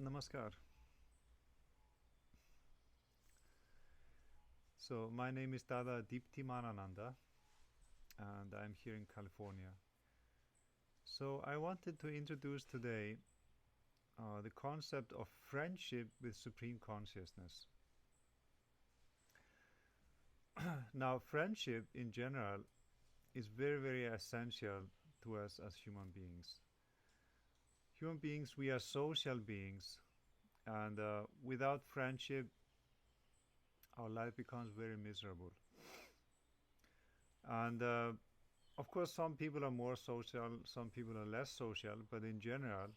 Namaskar. So, my name is Dada Diiptimanananda, and I'm here in California. So, I wanted to introduce today the concept of friendship with Supreme Consciousness. Now, friendship in general is very, very essential to us as human beings. Human beings, we are social beings, and without friendship, our life becomes very miserable. And of course, some people are more social, some people are less social, but in general,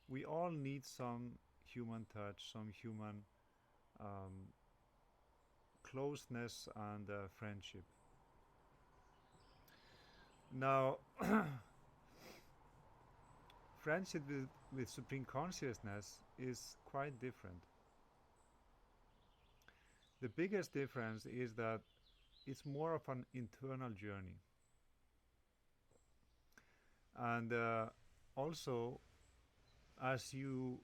we all need some human touch, some human closeness and friendship. Now, friendship with Supreme Consciousness is quite different. The biggest difference is that it's more of an internal journey. And also, as you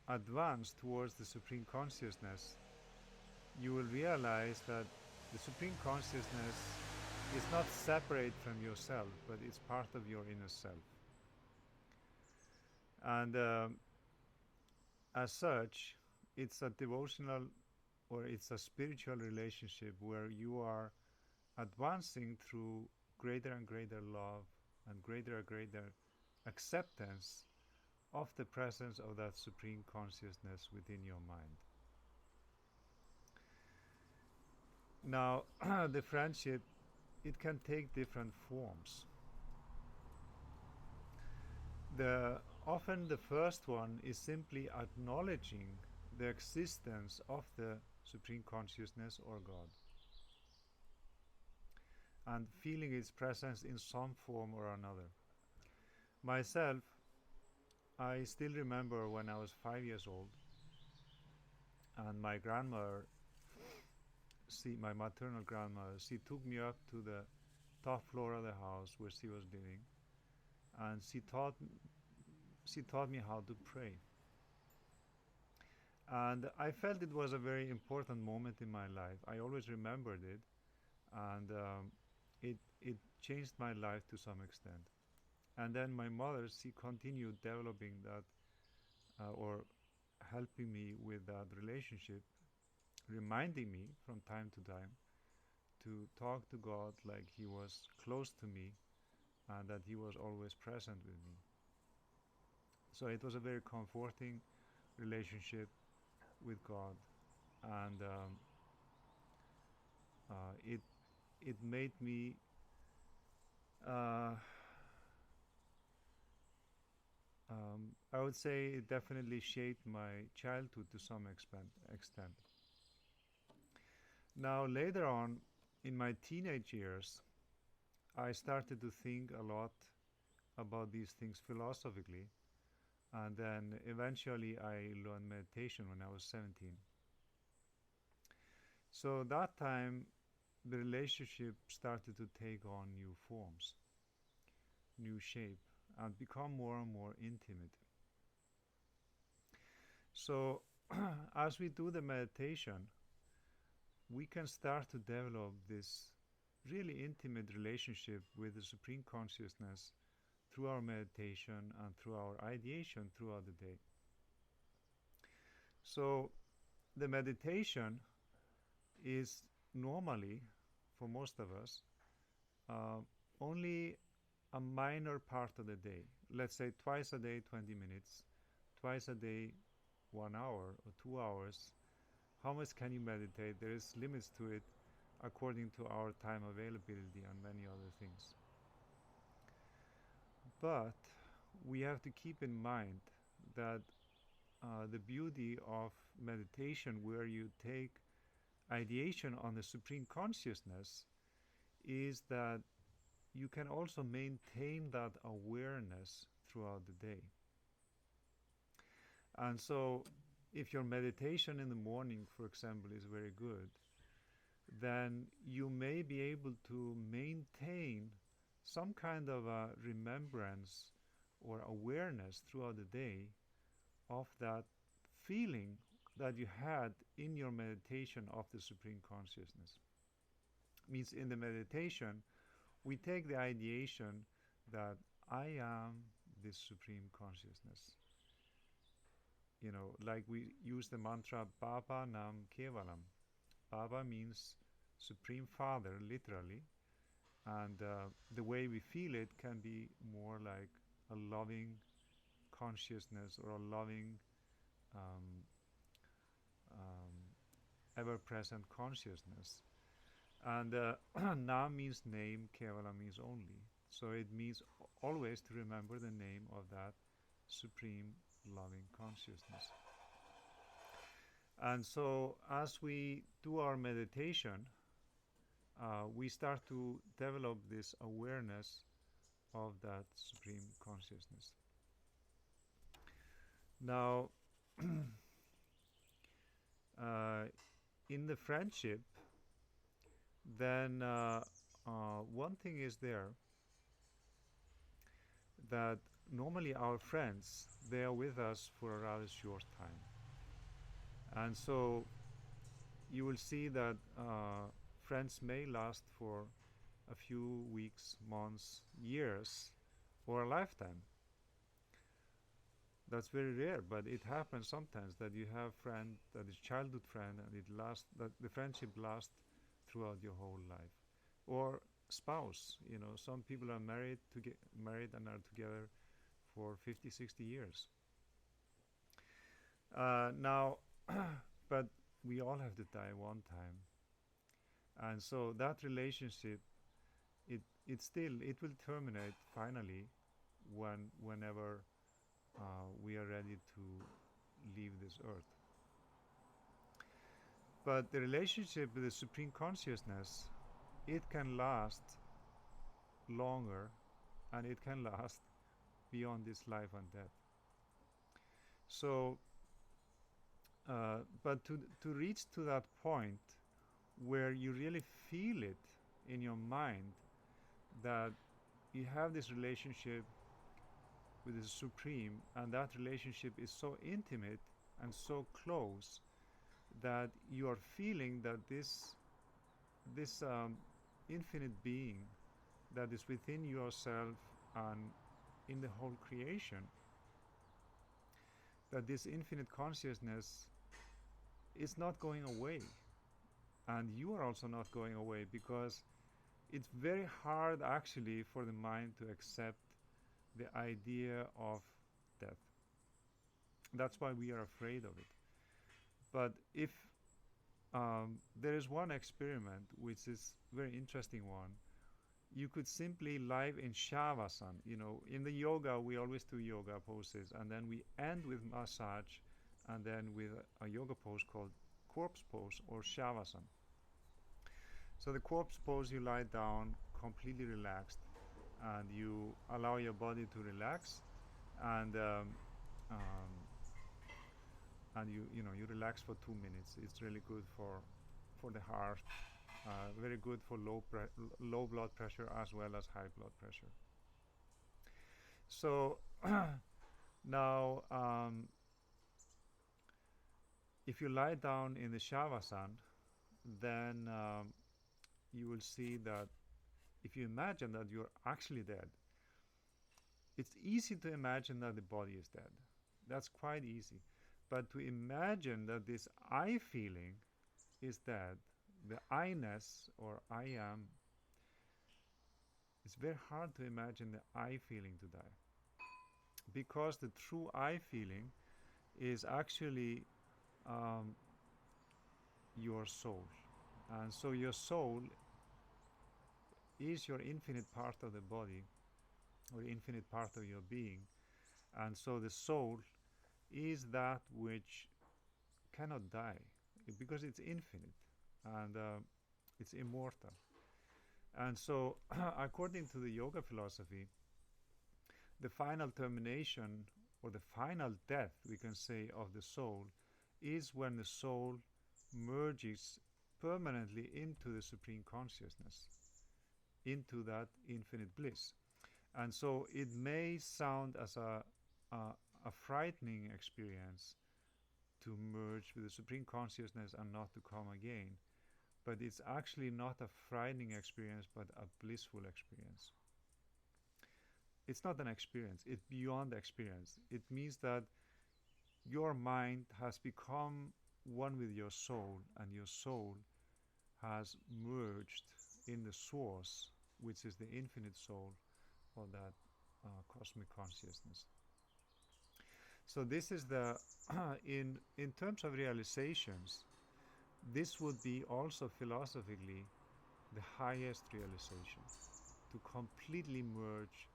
advance towards the Supreme Consciousness, you will realize that the Supreme Consciousness is not separate from yourself, but it's part of your inner self. And as such, it's a devotional or it's a spiritual relationship where you are advancing through greater and greater love and greater acceptance of the presence of that Supreme Consciousness within your mind. Now, the friendship, it can take different forms. Often the first one is simply acknowledging the existence of the Supreme Consciousness or God, and feeling its presence in some form or another. Myself, I still remember when I was 5 years old, and my grandmother, my maternal grandmother, she took me up to the top floor of the house where she was living, and she taught me how to pray. And I felt it was a very important moment in my life. I always remembered it, and it changed my life to some extent. And then my mother, she continued developing that or helping me with that relationship, reminding me from time to time to talk to God like He was close to me and that He was always present with me. So it was a very comforting relationship with God, and it made me I would say it definitely shaped my childhood to some extent. Now later on, in my teenage years, I started to think a lot about these things philosophically, and then eventually I learned meditation when I was 17. So that time the relationship started to take on new forms, new shape, and become more and more intimate. So as we do the meditation, we can start to develop this really intimate relationship with the Supreme Consciousness through our meditation and through our ideation throughout the day. So the meditation is normally, for most of us, only a minor part of the day. Let's say twice a day 20 minutes, twice a day 1 hour or 2 hours. How much can you meditate? There is limits to it according to our time availability and many other things. But we have to keep in mind that the beauty of meditation, where you take ideation on the Supreme Consciousness, is that you can also maintain that awareness throughout the day. And so if your meditation in the morning, for example, is very good, then you may be able to maintain some kind of a remembrance or awareness throughout the day of that feeling that you had in your meditation of the Supreme Consciousness. Means in the meditation, we take the ideation that I am this Supreme Consciousness. Like we use the mantra Baba Nam Kevalam. Baba means Supreme Father, literally, and the way we feel it can be more like a loving consciousness or a loving um, ever-present consciousness. And Nam means name, Kevala means only. So it means always to remember the name of that supreme loving consciousness. And so as we do our meditation, we start to develop this awareness of that supreme consciousness. Now, in the friendship, then one thing is there, that normally our friends, they are with us for a rather short time. And so you will see that friends may last for a few weeks, months, years, or a lifetime. That's very rare, but it happens sometimes that you have a friend that is childhood friend, and that the friendship lasts throughout your whole life. Or spouse, some people are married and are together for 50, 60 years. Now, but we all have to die one time. And so that relationship, it will terminate finally whenever we are ready to leave this earth. But the relationship with the Supreme Consciousness, it can last longer, and it can last beyond this life and death. So, but to reach to that point where you really feel it in your mind that you have this relationship with the Supreme, and that relationship is so intimate and so close that you are feeling that this infinite being that is within yourself and in the whole creation, that this infinite consciousness is not going away, and you are also not going away, because it's very hard actually for the mind to accept the idea of death. That's why we are afraid of it. But if there is one experiment which is very interesting one, you could simply lie in Shavasana. In the yoga we always do yoga poses, and then we end with massage, and then with a yoga pose called corpse pose or Shavasana. So the corpse pose, you lie down completely relaxed, and you allow your body to relax, and you relax for 2 minutes. It's really good for the heart, very good for low blood pressure as well as high blood pressure. So now if you lie down in the Shavasana, then you will see that if you imagine that you're actually dead, it's easy to imagine that the body is dead. That's quite easy. But to imagine that this I feeling is dead, the I-ness or I am, it's very hard to imagine the I feeling to die. Because the true I feeling is actually your soul. And so your soul is your infinite part of the body, or infinite part of your being. And so the soul is that which cannot die, because it's infinite and it's immortal. And so according to the yoga philosophy, the final termination, or the final death, we can say, of the soul is when the soul merges permanently into the Supreme Consciousness, into that infinite bliss. And so it may sound as a frightening experience to merge with the Supreme Consciousness and not to come again. But it's actually not a frightening experience, but a blissful experience. It's not an experience, it's beyond experience. It means that your mind has become one with your soul, and your soul has merged in the source, which is the infinite soul or that cosmic consciousness. So this is the in terms of realizations, this would be also philosophically the highest realization, to completely merge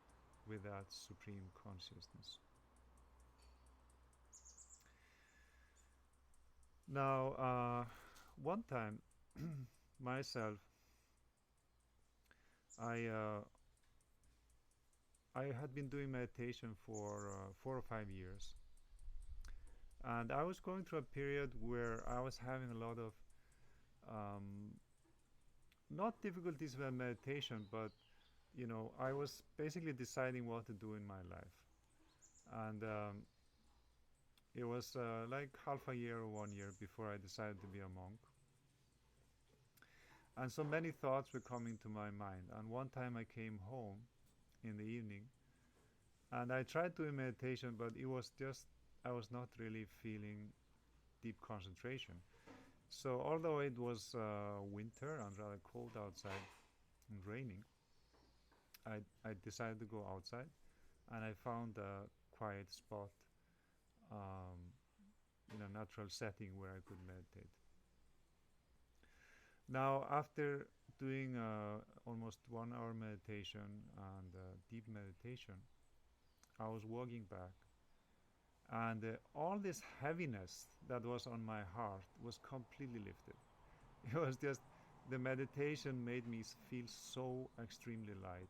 with that supreme consciousness. Now, one time myself, I had been doing meditation for 4 or 5 years, and I was going through a period where I was having a lot of not difficulties with meditation, but I was basically deciding what to do in my life, and it was like half a year or 1 year before I decided to be a monk. And so many thoughts were coming to my mind. And one time I came home in the evening, and I tried doing meditation, but it was just, I was not really feeling deep concentration. So although it was winter and rather cold outside and raining, I decided to go outside, and I found a quiet spot in a natural setting where I could meditate. Now, after doing almost 1 hour meditation and deep meditation, I was walking back, and all this heaviness that was on my heart was completely lifted. It was just, the meditation made me feel so extremely light,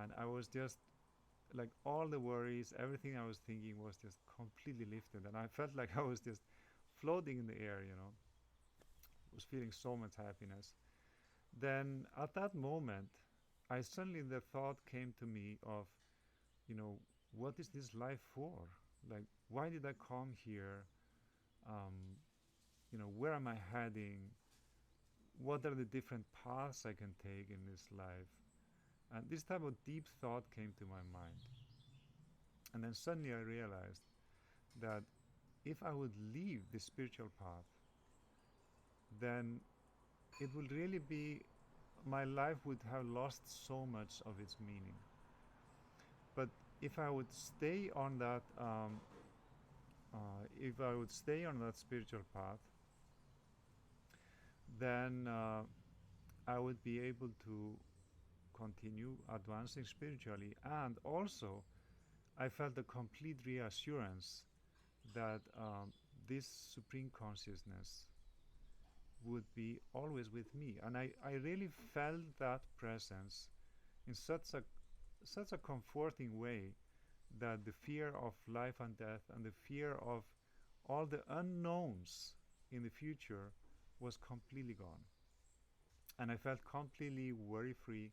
and I was just like, all the worries, everything I was thinking was just completely lifted, and I felt like I was just floating in the air, was feeling so much happiness. Then at that moment, the thought came to me of, what is this life for? Like, why did I come here? Where am I heading? What are the different paths I can take in this life? And this type of deep thought came to my mind. And then suddenly I realized that if I would leave the spiritual path, then it would really be, my life would have lost so much of its meaning. But if I would stay on that, spiritual path, then I would be able to continue advancing spiritually, and also I felt a complete reassurance that this supreme consciousness would be always with me, and I really felt that presence in such a comforting way, that the fear of life and death and the fear of all the unknowns in the future was completely gone, and I felt completely worry-free,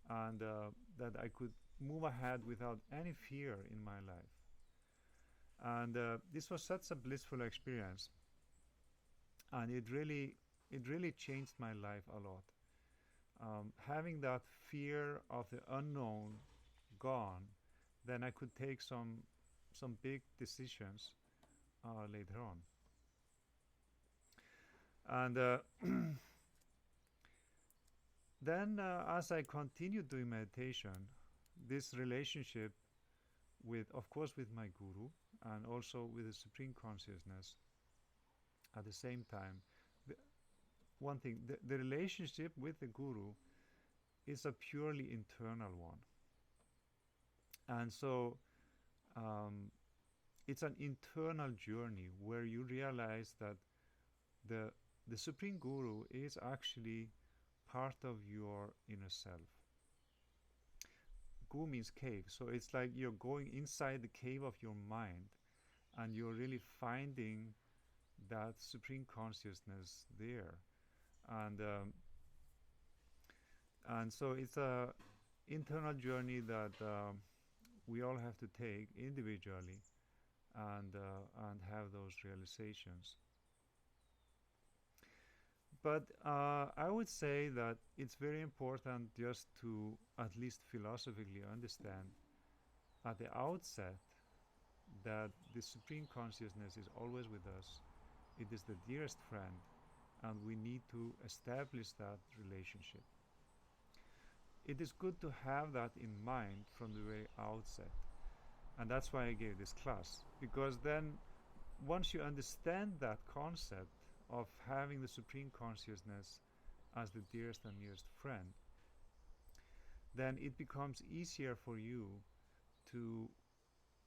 and that I could move ahead without any fear in my life. And this was such a blissful experience, and it really changed my life a lot. Having that fear of the unknown gone, then I could take some big decisions later on. And then as I continued doing meditation, this relationship with, of course, with my guru, and also with the Supreme Consciousness at the same time. One thing, the relationship with the guru is a purely internal one. And so it's an internal journey where you realize that the Supreme Guru is actually part of your inner self. Gu means cave, so it's like you're going inside the cave of your mind, and you're really finding that supreme consciousness there, and so it's a internal journey that we all have to take individually, and have those realizations. But I would say that it's very important just to at least philosophically understand at the outset that the Supreme Consciousness is always with us. It is the dearest friend, and we need to establish that relationship. It is good to have that in mind from the very outset, and that's why I gave this class, because then once you understand that concept of having the Supreme Consciousness as the dearest and nearest friend, then it becomes easier for you to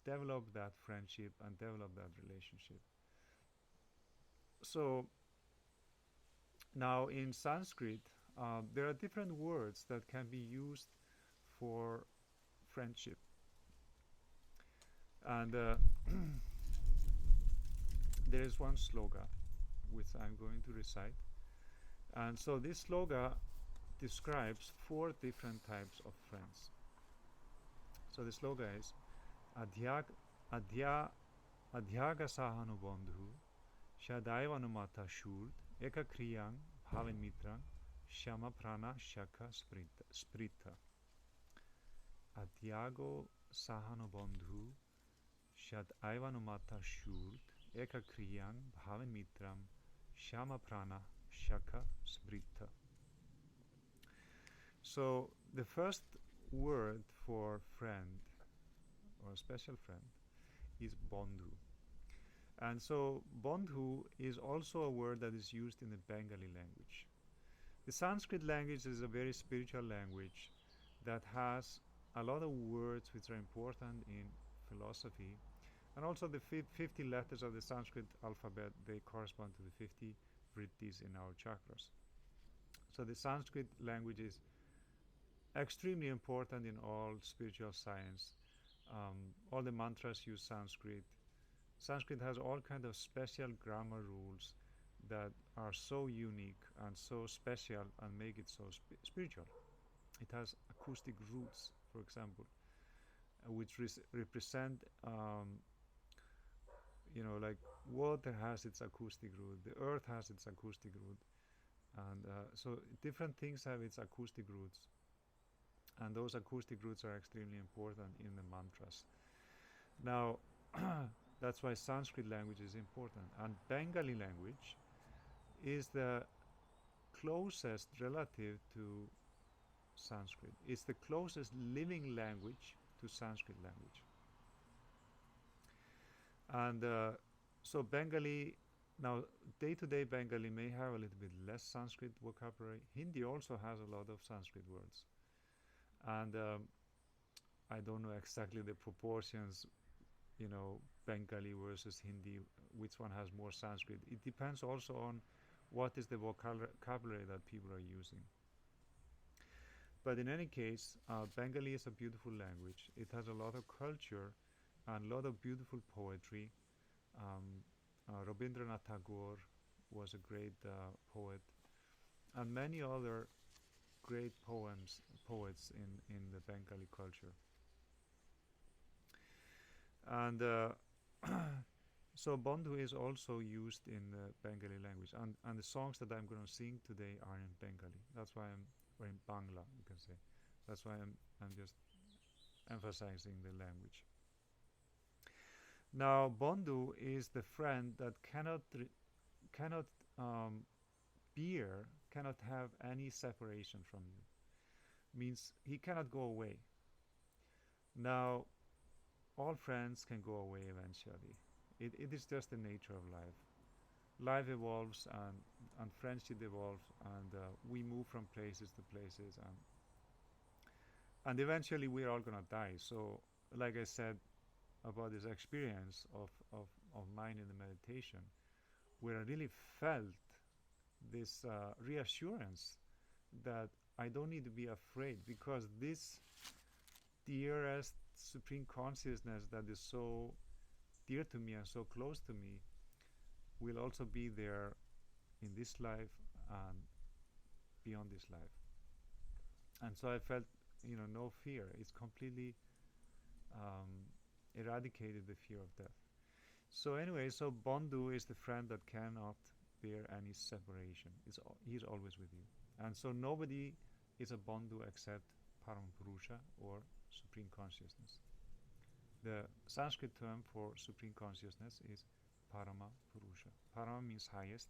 develop that friendship and develop that relationship. So now in Sanskrit, there are different words that can be used for friendship. And there is one sloga which I'm going to recite. And so this sloga describes 4 different types of friends. So the sloga is Adhyaga Sahanubandhu Shadaivanumata Shurt Eka Kriyang Bhavin Mitrang Shama Prana Shaka Sprita. Adhyago Sahanubandhu Shadaivanumata Shurt Eka Kriyang Bhavin Mitram Shama Prana Shaka Sprita. So the first word for friend or special friend is Bandhu. And so Bandhu is also a word that is used in the Bengali language. The Sanskrit language is a very spiritual language that has a lot of words which are important in philosophy. And also the 50 letters of the Sanskrit alphabet, they correspond to the 50 vrittis in our chakras. So the Sanskrit language is extremely important in all spiritual science. All the mantras use Sanskrit. Sanskrit has all kinds of special grammar rules that are so unique and so special and make it so spiritual. It has acoustic roots, for example, which represent, like water has its acoustic root, the earth has its acoustic root, and so different things have its acoustic roots. And those acoustic roots are extremely important in the mantras. Now, that's why Sanskrit language is important. And Bengali language is the closest relative to Sanskrit. It's the closest living language to Sanskrit language. And so Bengali, now day-to-day Bengali may have a little bit less Sanskrit vocabulary. Hindi also has a lot of Sanskrit words. And I don't know exactly the proportions, Bengali versus Hindi, which one has more Sanskrit. It depends also on what is the vocabulary that people are using. But in any case, Bengali is a beautiful language. It has a lot of culture and a lot of beautiful poetry. Rabindranath Tagore was a great poet, and many other great poets in the Bengali culture. And so Bandhu is also used in the Bengali language, and the songs that I'm going to sing today are in Bengali. That's why or in Bangla, you can say. That's why I'm just emphasizing the language. Now, Bandhu is the friend that cannot have any separation from you. Means he cannot go away. Now, all friends can go away eventually. It is just the nature of life. Life evolves and friendship evolves, and we move from places to places, and eventually we're all gonna die. So, like I said about this experience of mine in the meditation, where I really felt this reassurance that I don't need to be afraid, because this dearest Supreme Consciousness that is so dear to me and so close to me will also be there in this life and beyond this life. And so I felt, no fear. It's completely eradicated the fear of death. So anyway, so Bandhu is the friend that cannot bear any separation. He's always with you. And so nobody is a Bandhu except Parampurusha or Supreme Consciousness. The Sanskrit term for Supreme Consciousness is Parama Purusha. Parama means highest,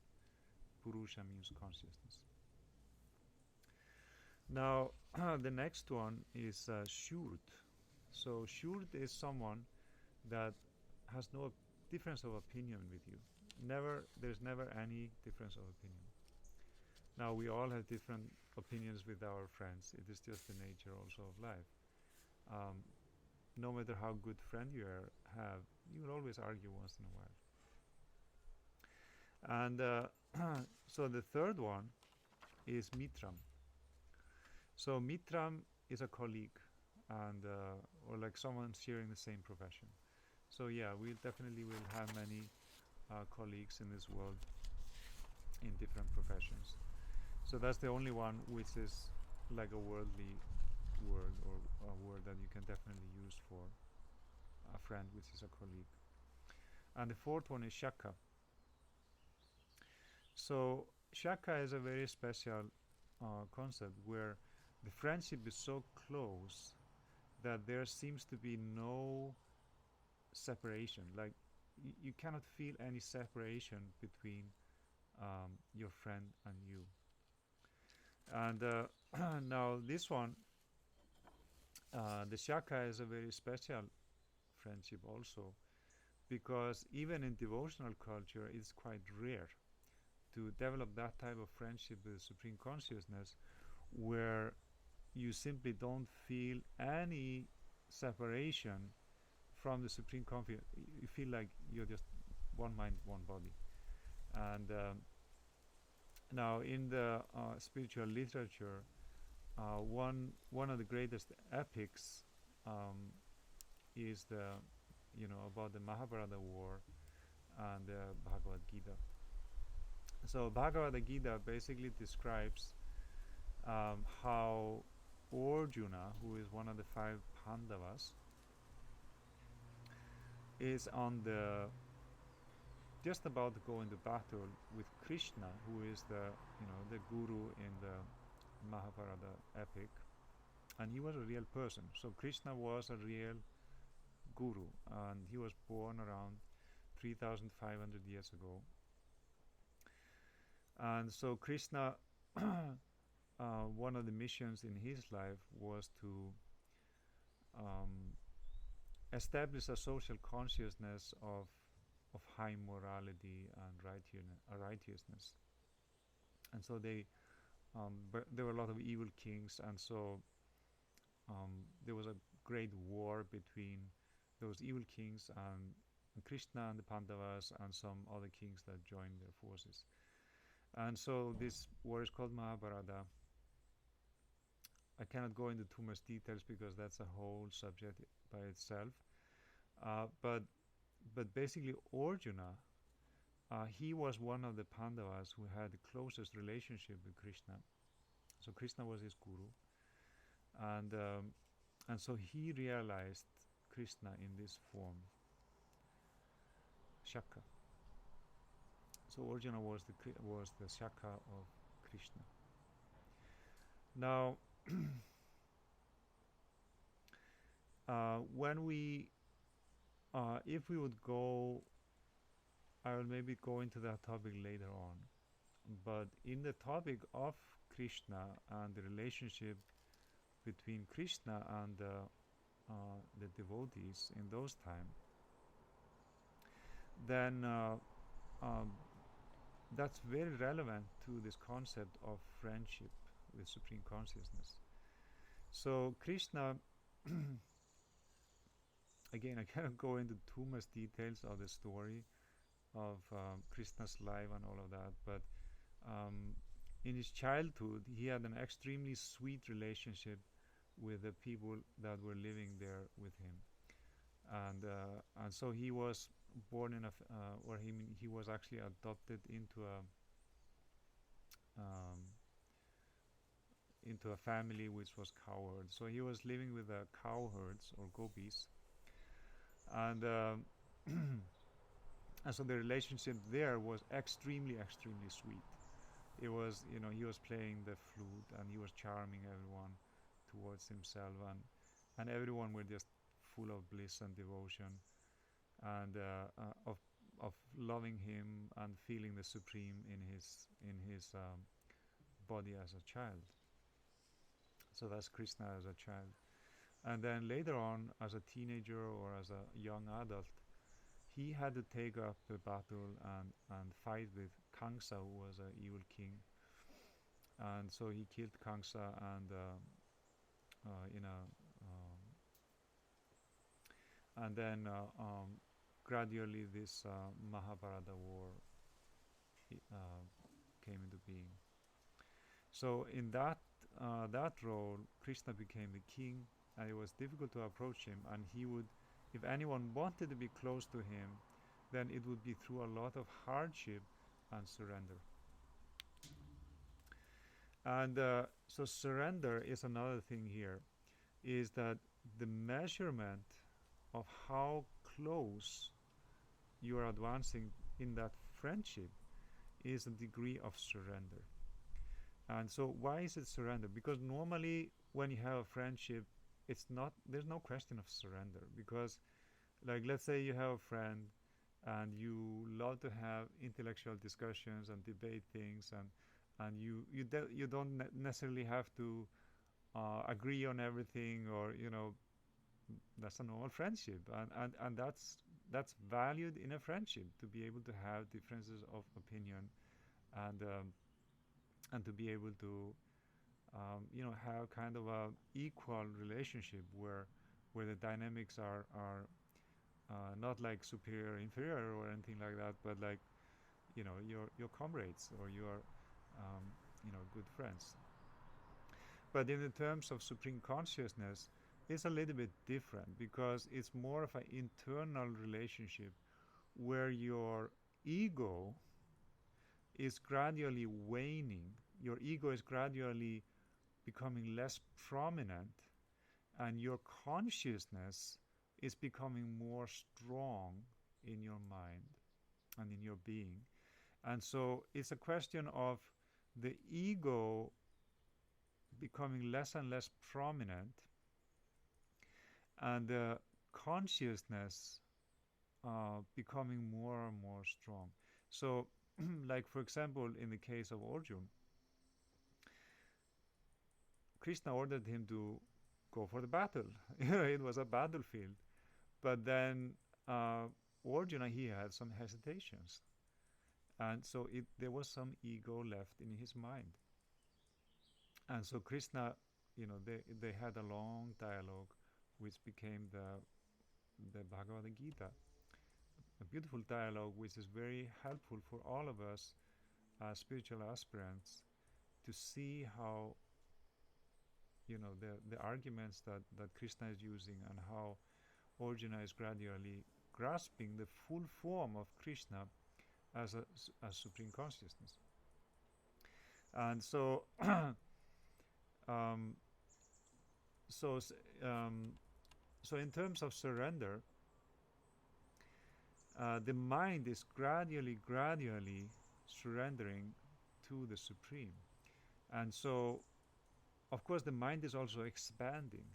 Purusha means consciousness. Now, the next one is Shurt. So Shurt is someone that has no difference of opinion with you. There's never any difference of opinion. Now, we all have different opinions with our friends. It is just the nature also of life. No matter how good friend you have, you will always argue once in a while. And so the third one is Mitram. So Mitram is a colleague, and or like someone sharing the same profession. So yeah, we definitely will have many colleagues in this world in different professions. So that's the only one which is like a worldly word, or a word that you can definitely use for a friend which is a colleague. And the fourth one is Shaka. So Shaka is a very special concept where the friendship is so close that there seems to be no separation. Like you cannot feel any separation between your friend and you. And now this one, the Shaka is a very special friendship also, because even in devotional culture it's quite rare to develop that type of friendship with Supreme Consciousness where you simply don't feel any separation from the Supreme Consciousness. You feel like you're just one mind, one body. And now in the spiritual literature, one of the greatest epics is about the Mahabharata war and the Bhagavad Gita. So Bhagavad Gita basically describes how Arjuna, who is one of the 5 Pandavas, is just about to go into battle with Krishna, who is the guru in the Mahabharata epic, and he was a real person. So Krishna was a real guru, and he was born around 3,500 years ago. And so Krishna, one of the missions in his life was to establish a social consciousness of high morality and righteousness. And so there were a lot of evil kings, and so there was a great war between those evil kings and Krishna and the Pandavas and some other kings that joined their forces. And so this war is called Mahabharata. I cannot go into too much details because that's a whole subject by itself. But basically Arjuna, he was one of the Pandavas who had the closest relationship with Krishna. So Krishna was his guru, and so he realized Krishna in this form, Shaka. So Arjuna was the Shaka of Krishna. Now, if we would go, I will maybe go into that topic later on. But in the topic of Krishna and the relationship between Krishna and the devotees in those times, then that's very relevant to this concept of friendship with Supreme Consciousness. So Krishna, again, I cannot go into too much details of the story of Krishna's life and all of that, but in his childhood he had an extremely sweet relationship with the people that were living there with him, and so he was born in he was actually adopted into a family which was cowherds. So he was living with the cowherds or gopis, and And so the relationship there was extremely, extremely sweet. It was, he was playing the flute and he was charming everyone towards himself, and everyone were just full of bliss and devotion, and of loving him and feeling the supreme in his body as a child. So that's Krishna as a child. And then later on, as a teenager or as a young adult, he had to take up the battle and fight with Kamsa, who was an evil king. And so he killed Kamsa, and in a and then gradually this Mahabharata war came into being. So in that role, Krishna became the king, and it was difficult to approach him. And he would, if anyone wanted to be close to him, then it would be through a lot of hardship and surrender. And so surrender is another thing here, is that the measurement of how close you are advancing in that friendship is a degree of surrender. And so why is it surrender? Because normally when you have a friendship, there's no question of surrender, because like let's say you have a friend and you love to have intellectual discussions and debate things, and you don't necessarily have to agree on everything, or that's a normal friendship, and that's valued in a friendship, to be able to have differences of opinion, and to be able to have kind of a equal relationship where the dynamics are not like superior inferior or anything like that, but like your comrades, or your good friends. But in the terms of supreme consciousness, it's a little bit different, because it's more of an internal relationship where your ego is gradually waning, your ego is gradually becoming less prominent, and your consciousness is becoming more strong in your mind and in your being. And so it's a question of the ego becoming less and less prominent, and the consciousness becoming more and more strong. So like for example, in the case of Arjuna, Krishna ordered him to go for the battle. It was a battlefield. But then Arjuna, he had some hesitations. And so there was some ego left in his mind. And so Krishna, they had a long dialogue, which became the Bhagavad Gita. A beautiful dialogue which is very helpful for all of us as spiritual aspirants to see how the arguments that Krishna is using, and how Arjuna is gradually grasping the full form of Krishna as supreme consciousness. And so so in terms of surrender, the mind is gradually surrendering to the supreme. And so of course the mind is also expanding.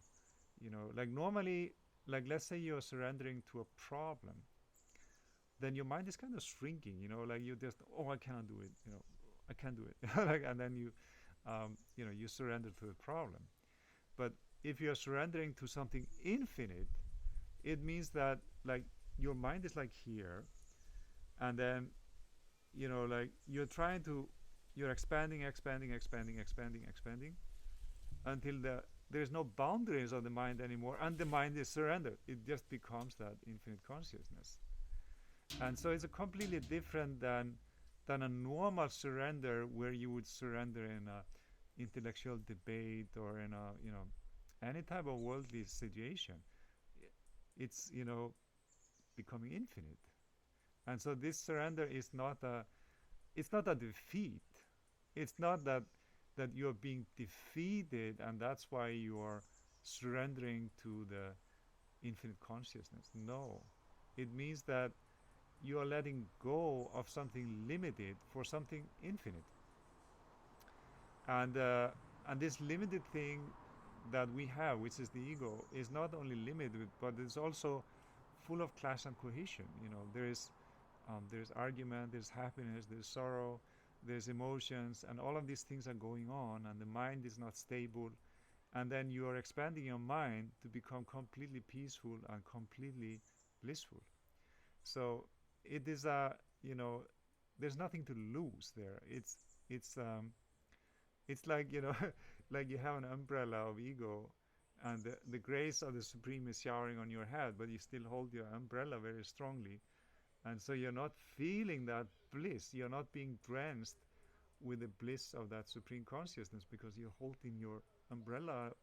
Like normally, like let's say you're surrendering to a problem, then your mind is kind of shrinking, like you just, I cannot do it, I can't do it. And then you surrender to the problem. But if you're surrendering to something infinite, it means that like your mind is like here, and then like you're expanding until there's no boundaries of the mind anymore, and the mind is surrendered. It just becomes that infinite consciousness. And so it's a completely different than a normal surrender, where you would surrender in a intellectual debate or in a any type of worldly situation. It's becoming infinite. And so this surrender is not a defeat. It's not that you're being defeated and that's why you're surrendering to the infinite consciousness. No. It means that you are letting go of something limited for something infinite. And and this limited thing that we have, which is the ego, is not only limited, but it's also full of clash and cohesion. You know, there's argument, there's happiness, there's sorrow, there's emotions, and all of these things are going on, and the mind is not stable. And then you are expanding your mind to become completely peaceful and completely blissful. So it is a, you know, there's nothing to lose there. It's like, you know, like you have an umbrella of ego, and the grace of the Supreme is showering on your head, but you still hold your umbrella very strongly. And so you're not feeling that bliss. You're not being drenched with the bliss of that Supreme Consciousness because you're holding your umbrella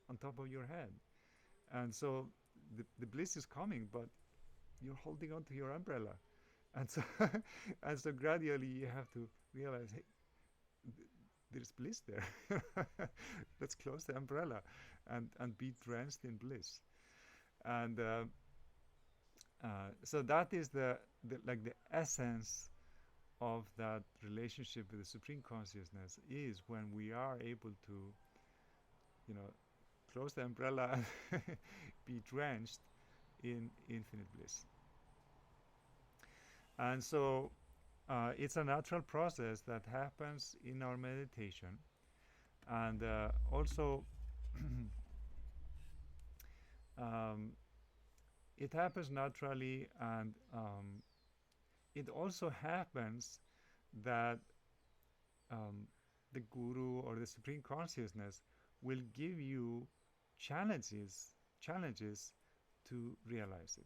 on top of your head. And so the bliss is coming, but you're holding on to your umbrella. And so, and so gradually you have to realize, hey, there's bliss there. Let's close the umbrella and be drenched in bliss. And so that is the like the essence of that relationship with the Supreme Consciousness, is when we are able to, you know, close the umbrella and be drenched in infinite bliss. And so it's a natural process that happens in our meditation. And also it happens naturally, and it also happens that the Guru or the Supreme Consciousness will give you challenges to realize it.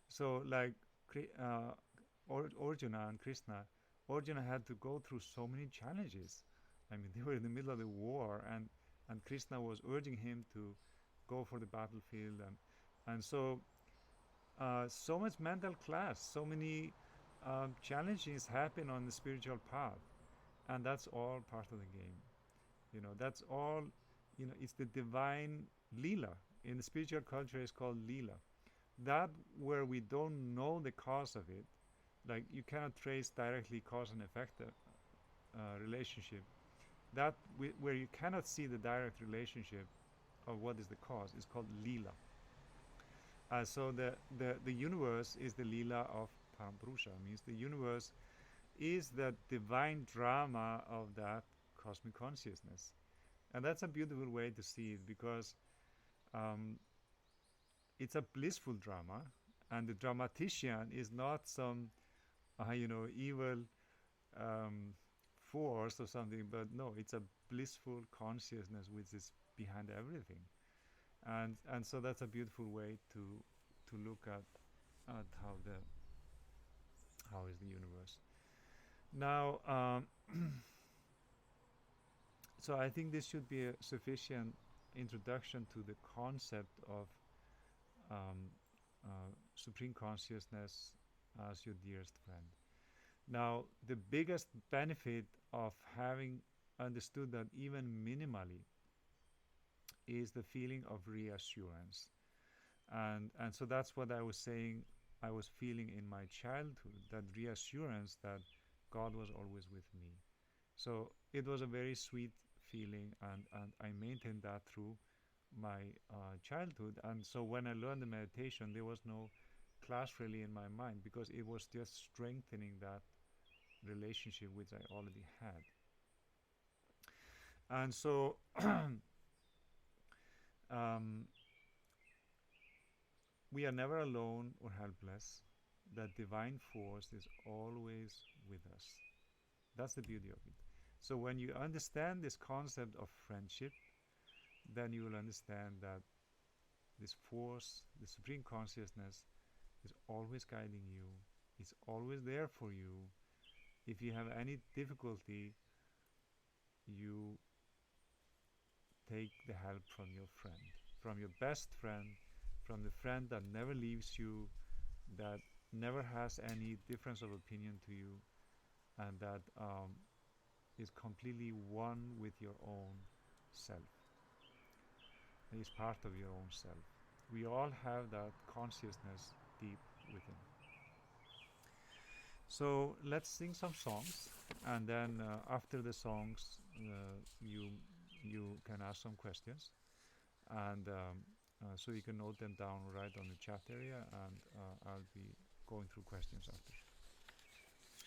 So like Arjuna and Krishna, Arjuna had to go through so many challenges. I mean, they were in the middle of the war, and Krishna was urging him to go for the battlefield, and so so much mental class, so many challenges happen on the spiritual path, and that's all part of the game. You know, that's all. You know, it's the divine lila. In the spiritual culture, it's called lila. That where we don't know the cause of it, like you cannot trace directly cause and effect relationship. That where you cannot see the direct relationship of what is the cause is called lila. So the universe is the lila of Parampurusha. Means the universe is the divine drama of that cosmic consciousness, and that's a beautiful way to see it, because it's a blissful drama, and the dramatician is not some evil force or something, but no, it's a blissful consciousness which is behind everything. And so that's a beautiful way to look at how is the universe. Now so I think this should be a sufficient introduction to the concept of Supreme Consciousness as your dearest friend. Now, the biggest benefit of having understood that even minimally is the feeling of reassurance. And so that's what I was saying I was feeling in my childhood, that reassurance that God was always with me. So it was a very sweet feeling, and I maintained that through my childhood. And so when I learned the meditation, there was no clash really in my mind, because it was just strengthening that relationship which I already had. And so we are never alone or helpless. That divine force is always with us. That's the beauty of it. So when you understand this concept of friendship, then you will understand that this force, the Supreme Consciousness, is always guiding you. It's always there for you. If you have any difficulty, you take the help from your friend, from your best friend, from the friend that never leaves you, that never has any difference of opinion to you, and that is completely one with your own self. It is part of your own self. We all have that consciousness deep with him. So let's sing some songs, and then after the songs, you can ask some questions, and so you can note them down right on the chat area, and I'll be going through questions after.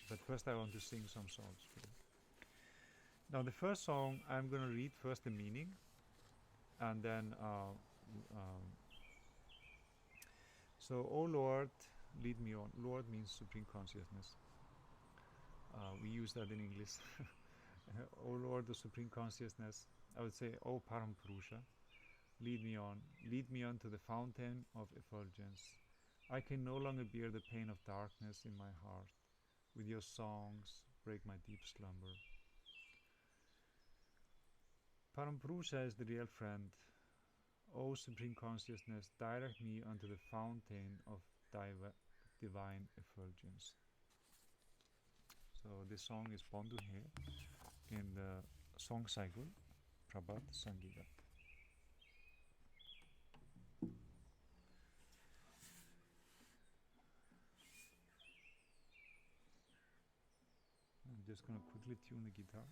But first I want to sing some songs for you. Now the first song, I'm going to read first the meaning, and then so, O Lord, lead me on. Lord means Supreme Consciousness. We use that in English. O Lord, the Supreme Consciousness. I would say, O Param Purusha, lead me on. Lead me on to the fountain of effulgence. I can no longer bear the pain of darkness in my heart. With your songs, break my deep slumber. Param Purusha is the real friend. O Supreme Consciousness, direct me unto the fountain of divine effulgence. So this song is Bandhu Hai in the song cycle, Prabhat Sangita. I'm just going to quickly tune the guitar.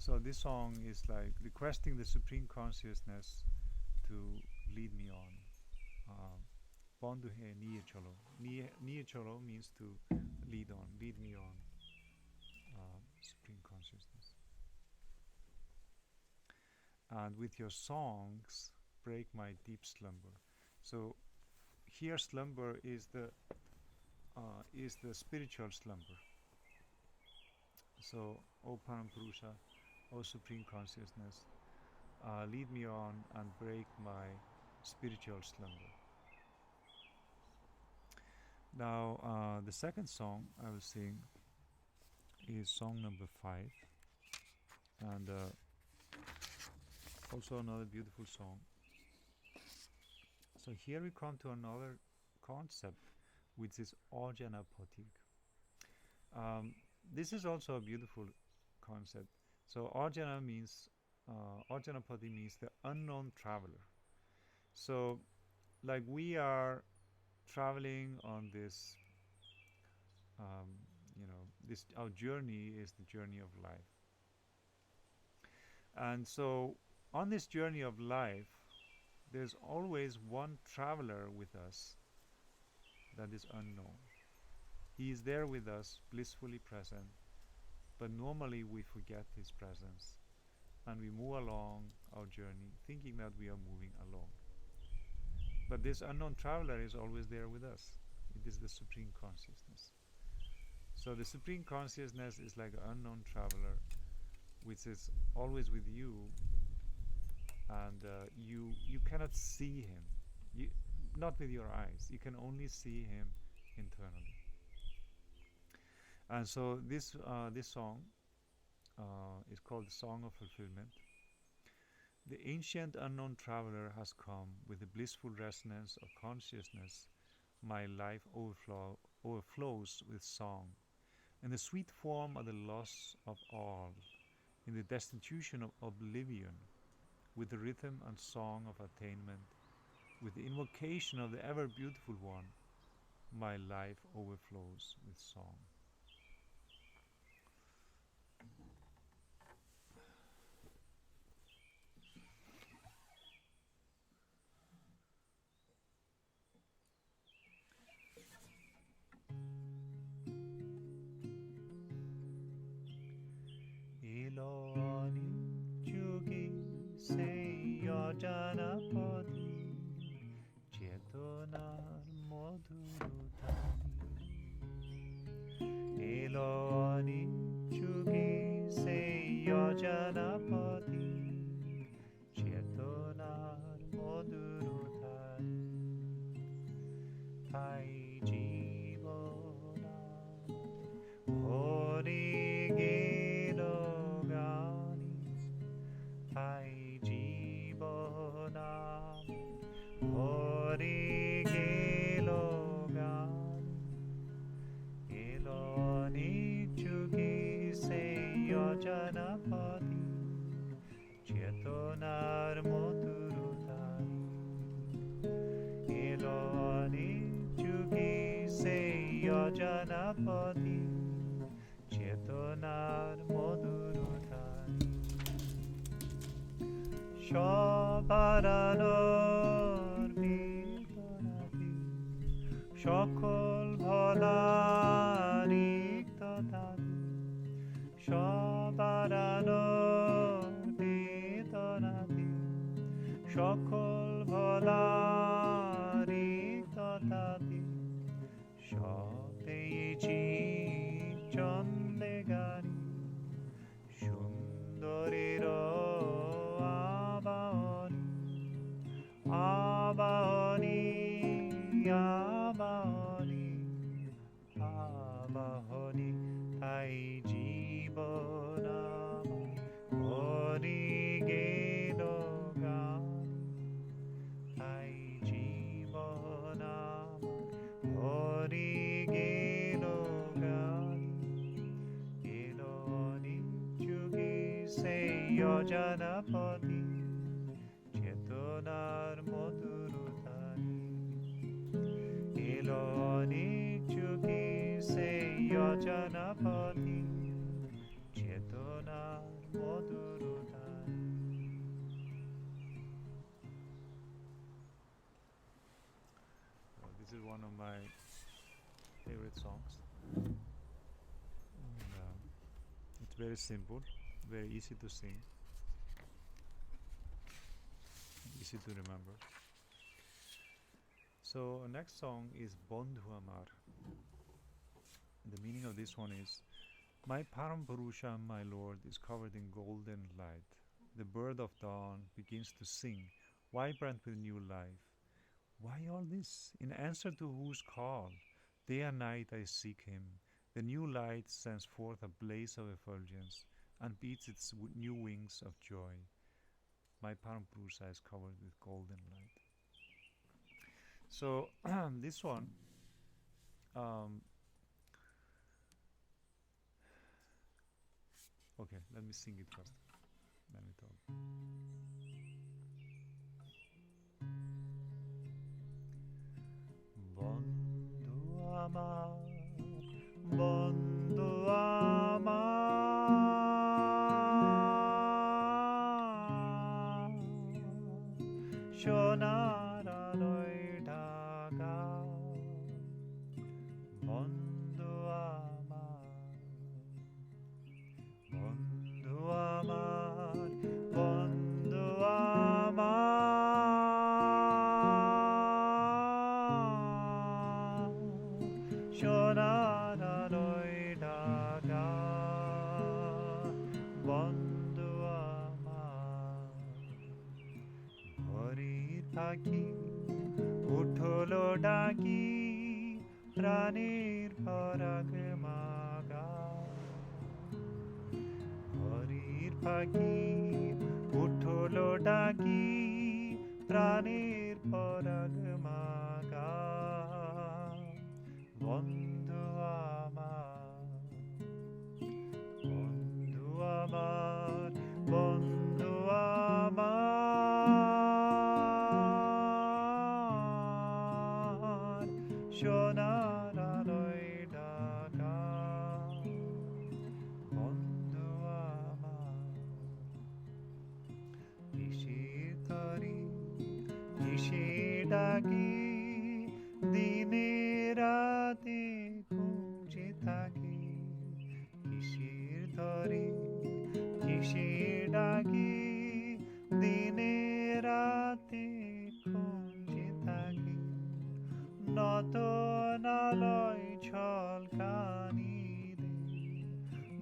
So this song is like requesting the Supreme Consciousness to lead me on. Bandhu hai niye chalo. Niye chalo means to lead me on, Supreme Consciousness. And with your songs, break my deep slumber. So here slumber is the spiritual slumber. So, O Param Purusha, O Supreme Consciousness, lead me on and break my spiritual slumber. Now, the second song I will sing is song number 5, and also another beautiful song. So here we come to another concept, which is Arjuna Patik. This is also a beautiful concept. So Arjuna means, Arjunapati means the unknown traveler. So like we are traveling on this this our journey is the journey of life. And so, on this journey of life, there's always one traveler with us that is unknown. He is there with us, blissfully present, but normally we forget his presence and we move along our journey thinking that we are moving alone. But this unknown traveler is always there with us. It is the Supreme Consciousness. So the Supreme Consciousness is like an unknown traveler which is always with you, and you cannot see him, not with your eyes. You can only see him internally. And so this song is called the Song of Fulfillment. The ancient unknown traveler has come with the blissful resonance of consciousness. My life overflows with song, and the sweet form of the loss of all, in the destitution of oblivion, with the rhythm and song of attainment, with the invocation of the ever beautiful one, my life overflows with song. Janapadi Chetonar Madhurutani Eloni Chugi Seya Janapadi Chetonar Madhurutani Pai Jivona Hori Geno Gani Pai Hori Gelo Gani Eloni Chugi Seya Janapadi Chetonar Madhurutani Eloni Chugi Seya Janapadi Chetonar Madhurutani Shabaranor Vidonati Shokol Bholanik Totati Shabaranor Vidonati Shokol Bholanik Totati Shapeyichi Chandegani Shundoriro Abahani, Abahani, Abahani, Pai Jibonama, Hori Geno Gani, Pai Jibonama, Hori Geno Gani, Eloni Chugi Seya Janapadi Chetonar Madhurutani Eloni Chugi Seya Janapadi Chetonar Madhurutani. This is one of my favorite songs. And, it's very simple, very easy to sing, easy to remember. So next song is Bondhu Amar. The meaning of this one is, my Param Purusha, my Lord, is covered in golden light. The bird of dawn begins to sing, vibrant with new life. Why all this? In answer to whose call? Day and night I seek him. The new light sends forth a blaze of effulgence and beats its new wings of joy. My Parampurusha is covered with golden light. So this one, okay, let me sing it first. Let me talk. Bondhu Amar, সোনার আলোয় ঢাকা বন্ধু আমার, বন্ধু আমার, বন্ধু আমার, সোনার আলোয় ঢাকা বন্ধু আমার, ঘরের পাখি উঠলো ডাকি প্রাণের পরাগ মাগা, ঘরের পাখি উঠলো ডাকি প্রাণের পরাগ মাগা বন্ধু আমার, বন্ধু আমার, বন্ধু আমার, সোনার আলোয় ঢাকা বন্ধু আমার, কিসের তরে কিসে ডাকি দিনে রাতে খুঁজে থাকি, কিসের তরে কিসে ডাকি দিনে রাতে খুঁজে থাকি, নতুন আলোয় ঝলকানি দে,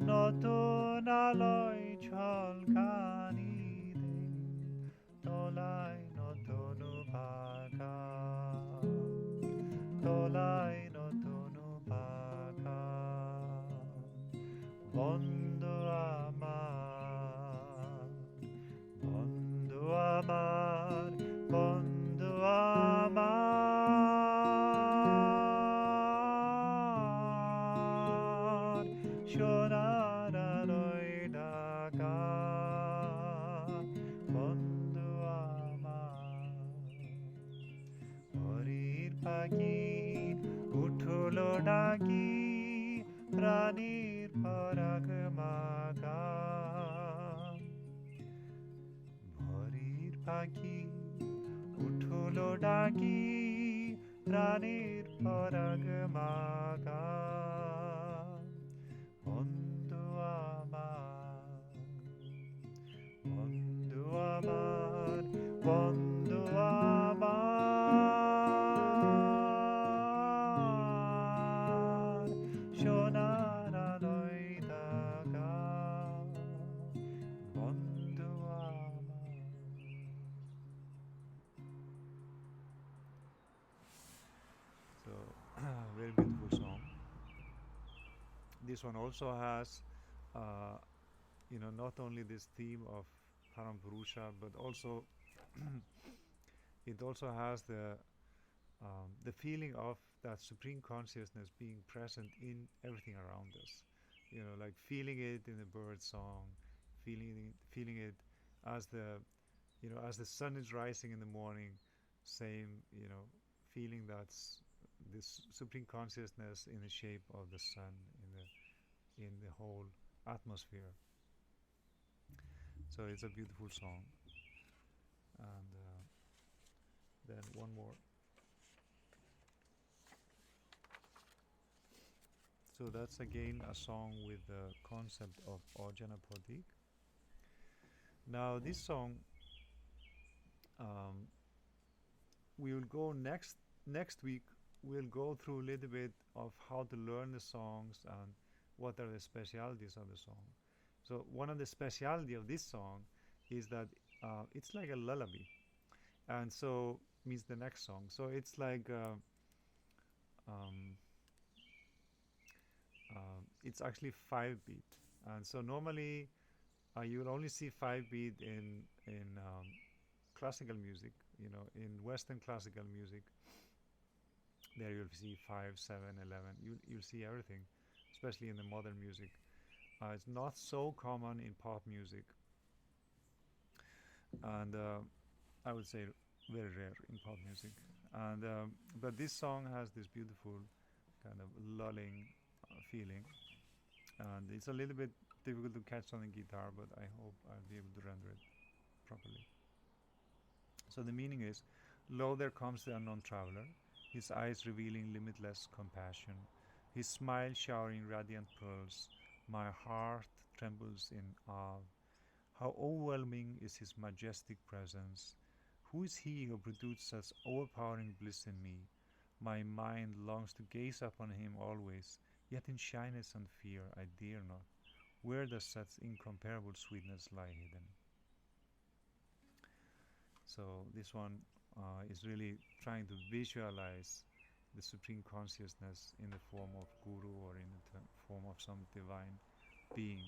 নতুন আলোয় ঝলকানি দে, তোলায় নতুন বাগা, তোলায় নতুন বাগা বন্ধু আমার, বন্ধু আমার, বন্ধু আমার, সোনার আলোয় ঢাকা বন্ধু আমার, ঘরের পাখি উঠলো ডাকি প্রাণীর পরাগ মাগা, ঘরের পাখি উঠলো ডাকি প্রাণীর পরাগ মাগা বন্ধু আমার, বন্ধু আমার, বন্ধু আমার, সোনার আলোয় ঢাকা বন্ধু আমার. So, very beautiful song. This one also has, not only this theme of Parampurusha, but also it also has the feeling of that supreme consciousness being present in everything around us. Like feeling it in the bird song, feeling it as as the sun is rising in the morning. Same, feeling that's this supreme consciousness in the shape of the sun in the whole atmosphere. So it's a beautiful song. And then one more. So that's again a song with the concept of Arjuna Pratik. Now this song, we will go next week. We'll go through a little bit of how to learn the songs and what are the specialities of the song. So one of the speciality of this song is that it's like a lullaby, and so means the next song. So it's like it's actually 5 beat, and so normally you will only see 5 beat in classical music. In Western classical music, there you'll see 5, 7, 11. You'll see everything, especially in the modern music. It's not so common in pop music, and I would say very rare in pop music. And but this song has this beautiful kind of lulling feeling, and it's a little bit difficult to catch on the guitar, but I hope I'll be able to render it properly. So So the meaning is, lo, there comes the unknown traveler, his eyes revealing limitless compassion, his smile showering radiant pearls. My heart trembles in awe. How overwhelming is his majestic presence. Who is he who produces such overpowering bliss in me? My mind longs to gaze upon him always, yet in shyness and fear I dare not. Where does such incomparable sweetness lie hidden? So this one is really trying to visualize the Supreme Consciousness in the form of Guru or in the form of some divine being.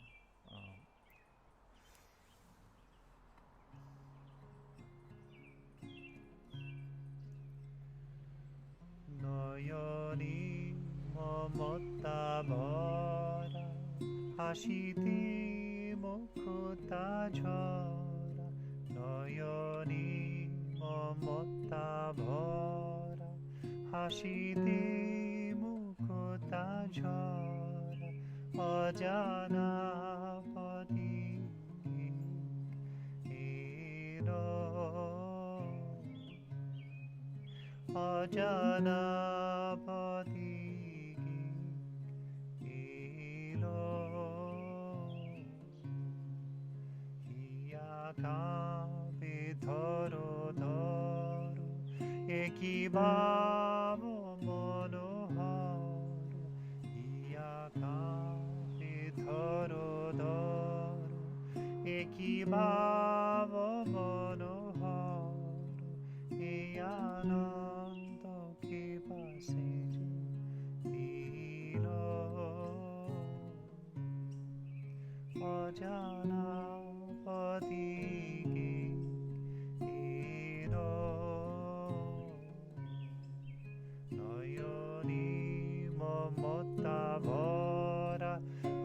Noyoni mamata bhara hashiti mukhuta jhara. Noyoni mamata bhara hashiti mukhuta jhara. Ajana pati Ajanapati ilo Hiyaka vidharo dharo ekibhavo manoharo. Hiyaka vidharo dharo ekibhavo manoharo. Ananda kipa seju ilo Ajanapati ilo Noyoni mamata bhara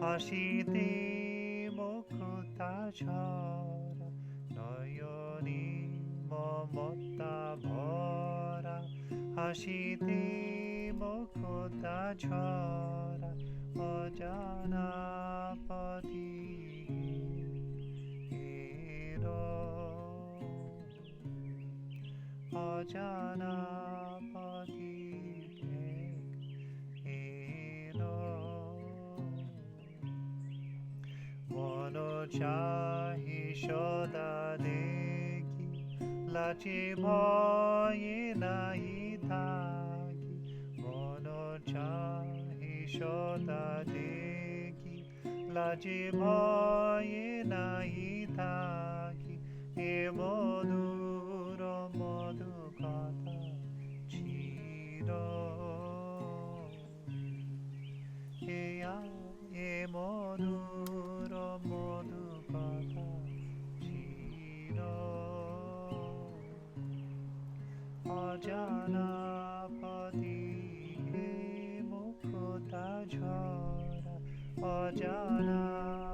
hashiti mukhuta jhara. Noyoni mamata bhara hashiti mukhuta jhara. Ajanapati ilo Ajanapati ilo Mono chahi shoda deki Lachi bhoye nahi thaki. Mono chahi shoda deki Lachi bhoye nahi thaki. E madhuro madhukata chiro. E madhuro madhukata chiro. Ajanapati mukhuta jhara. Ajanapati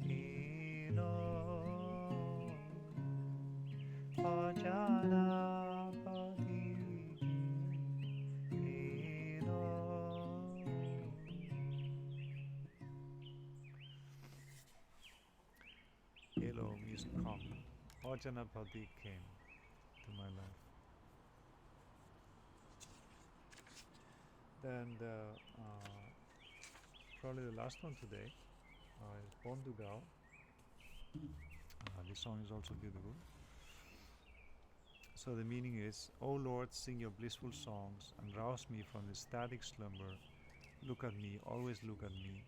ilo Ajanapati ilo. Elo means come. Ajanapati came to my life. Then probably the last one today is Born to Go. This song is also beautiful. So the meaning is, O Lord, sing your blissful songs and rouse me from this static slumber. Look at me, always look at me.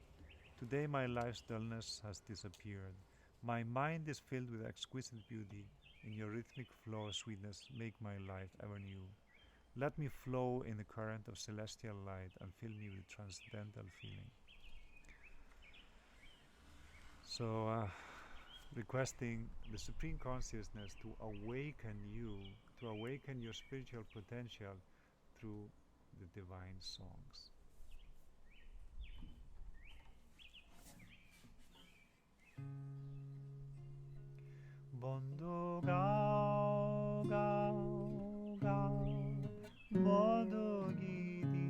Today my life's dullness has disappeared. My mind is filled with exquisite beauty. In your rhythmic flow of sweetness, make my life ever new. Let me flow in the current of celestial light and fill me with transcendental feeling. So, requesting the Supreme Consciousness to awaken you, to awaken your spiritual potential through the divine songs. Bondo gao gao gao bondo gidi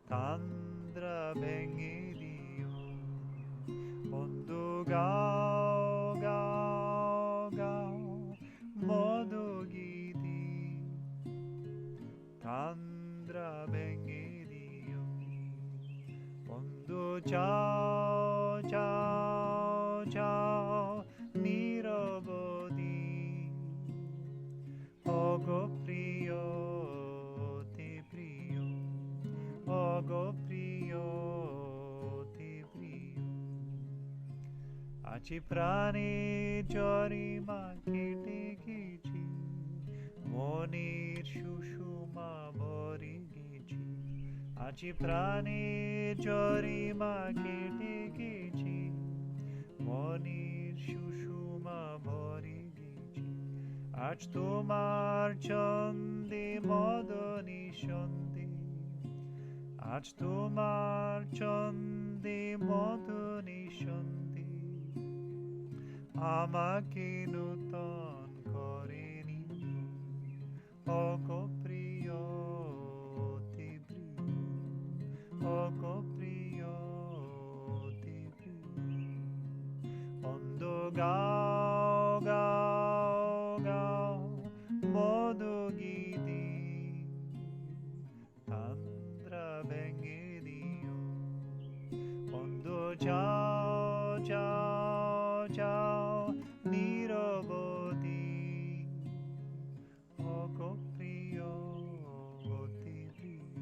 tandra bengidio bondo gao gao jao nirabodi ogo priyo te priyo ogo priyo te priyo achi prane jori ma kete kichi monir shushuma bori gichi achi prane jori ma kete kichi monir shushuma bori gichi আজ তোমার চন্দে মদনী সন্ধে আজ তোমার চন্দে মদনী সন্ধে আমাকে নূতন করে নিও অগো প্রিয় তে প্রিয় অগো প্রিয় তে প্রিয় অন্ধ গাও গাও গাও মদগীতি তান্দ্রা ভেঙে দিও অন্ধ যাও যাও যাও নিরবধি অগো প্রিয় অতি প্রিয়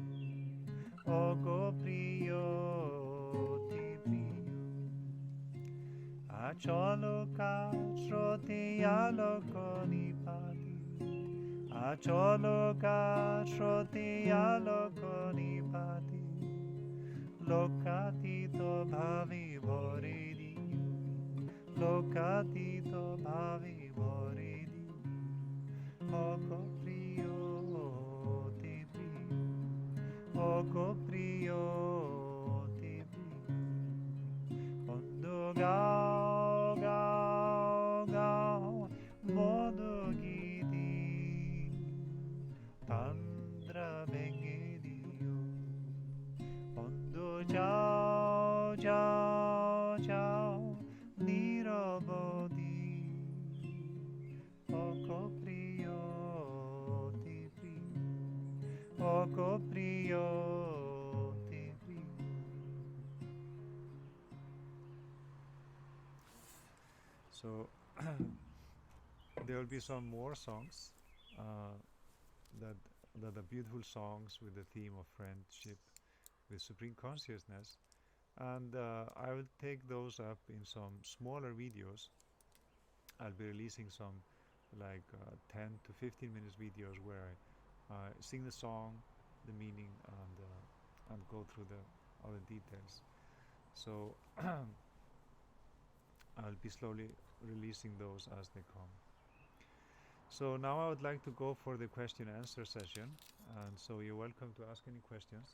অগো প্রিয় অতি প্রিয় আচলকা স্রোতে আলোক নিপাতি আচলকা স্রোতে আলোক নিপাতি লোকাতীত ভাবে ভরে দিও লোকাতীত ভাবে ভরে দিও অগো প্রিয় তে প্রিয় অগো প্রিয় তে প্রিয় অন্ধ গাও গাও গাও মদগীতি তান্দ্রা ভেঙে দিও অন্ধ যাও যাও যাও নিরবধি অগো প্রিয় তে প্রিয় অগো প্রিয় তে প্রিয় So there will be some more songs that are beautiful songs with the theme of friendship with Supreme Consciousness, and I will take those up in some smaller videos. I'll be releasing some like 10 to 15 minutes videos where I sing the song, the meaning, and go through the other details. So I'll be slowly releasing those as they come. So now I would like to go for the question and answer session, and so you're welcome to ask any questions,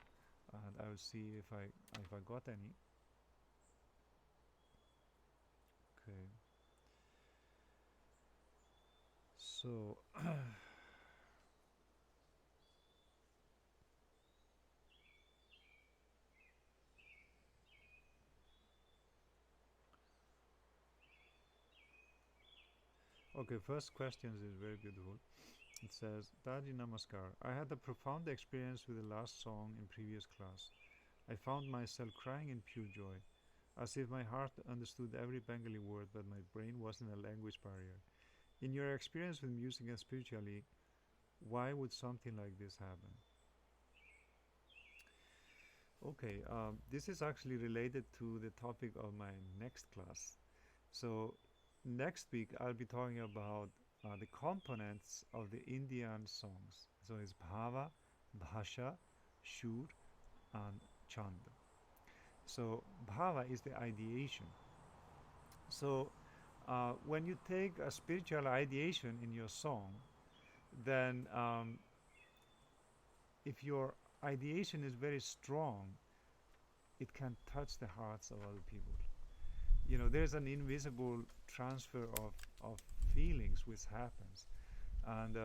and I will see if I got any. Okay. So okay, first question is very beautiful. It says, Daji Namaskar. I had a profound experience with the last song in previous class. I found myself crying in pure joy, as if my heart understood every Bengali word, but my brain was in a language barrier. In your experience with music and spirituality, why would something like this happen? Okay, this is actually related to the topic of my next class. So next week I'll be talking about the components of the Indian songs. So it's bhava, bhasha, shur, and chand. So bhava is the ideation. So when you take a spiritual ideation in your song, then if your ideation is very strong, it can touch the hearts of other people. You know, there's an invisible transfer of feelings which happens, and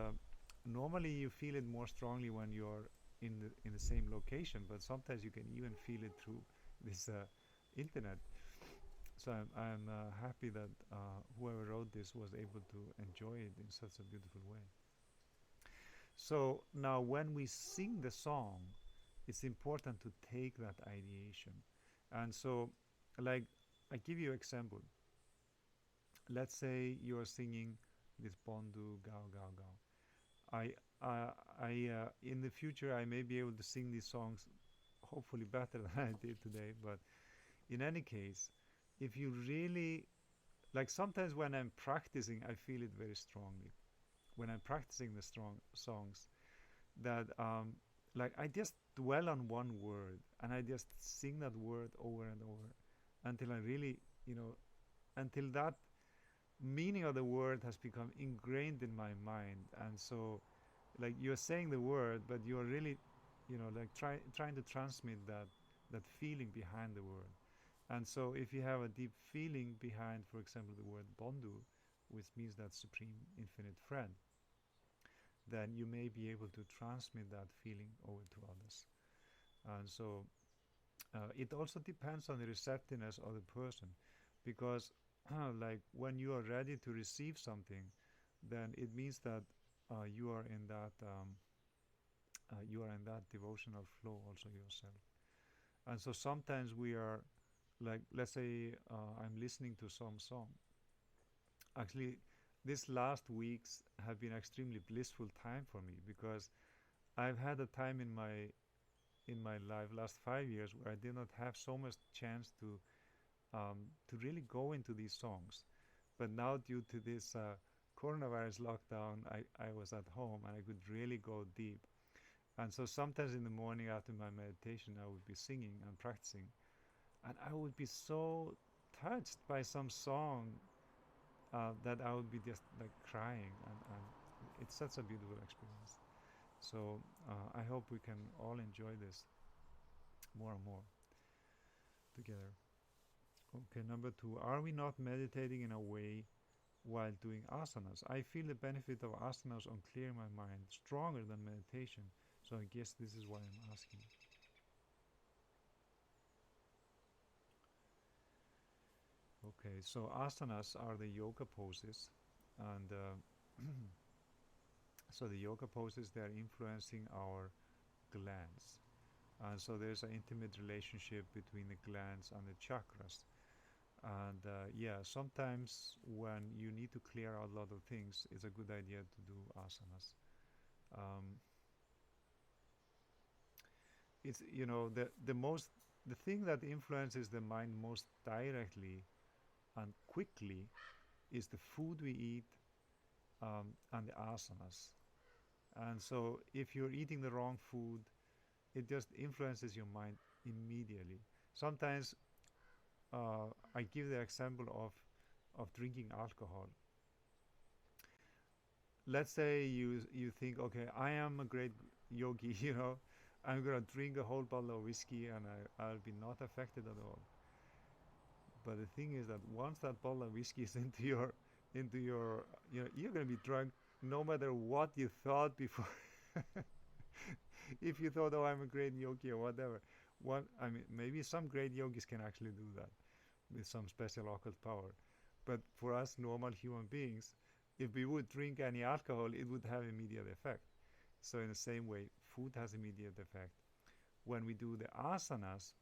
normally you feel it more strongly when you're in the same location, but sometimes you can even feel it through this internet. So I'm happy that whoever wrote this was able to enjoy it in such a beautiful way. So now when we sing the song, it's important to take that ideation. And so, like, I give you an example. let's say you're singing this Bondu Gao Gao Gao. I in the future I may be able to sing these songs hopefully better than I did today. But in any case, if you really like, sometimes when I'm practicing, I feel it very strongly. When I'm practicing the strong songs, that like I just dwell on one word and I just sing that word over and over until I really, until that meaning of the word has become ingrained in my mind. And so, like, you're saying the word, but you're really, like trying to transmit that feeling behind the word. And so, if you have a deep feeling behind, for example, the word Bondu, which means that supreme infinite friend, then you may be able to transmit that feeling over to others. And so, it also depends on the receptiveness of the person, because like when you are ready to receive something, then it means that you are in that devotional flow also yourself. And so sometimes we are, like, let's say I'm listening to some song. Actually, this last weeks have been extremely blissful time for me, because I've had a time in my life, last 5 years, where I did not have so much chance to really go into these songs. But now, due to this coronavirus lockdown, I was at home and I could really go deep. And so sometimes in the morning after my meditation, I would be singing and practicing, and I would be so touched by some song that I would be just like crying, and it's such a beautiful experience. So I hope we can all enjoy this more and more together. Okay, number two. Are we not meditating in a way while doing asanas? I feel the benefit of asanas on clearing my mind stronger than meditation. So I guess this is why I'm asking. Okay, so asanas are the yoga poses, and so the yoga poses, they are influencing our glands. And so there's an intimate relationship between the glands and the chakras. And yeah, sometimes when you need to clear out a lot of things, it's a good idea to do asanas. Um, it's the thing that influences the mind most directly and quickly is the food we eat, and the asanas. And so if you're eating the wrong food, it just influences your mind immediately. Sometimes I give the example of drinking alcohol. Let's say you think, okay, I am a great yogi, I'm gonna drink a whole bottle of whiskey and I'll be not affected at all. But the thing is that once that bottle of whiskey is into your, you're gonna be drunk no matter what you thought before. If you thought, oh, I'm a great yogi or whatever, I mean, maybe some great yogis can actually do that with some special occult power. But for us normal human beings, if we would drink any alcohol, it would have immediate effect. So in the same way, food has immediate effect. When we do the asanas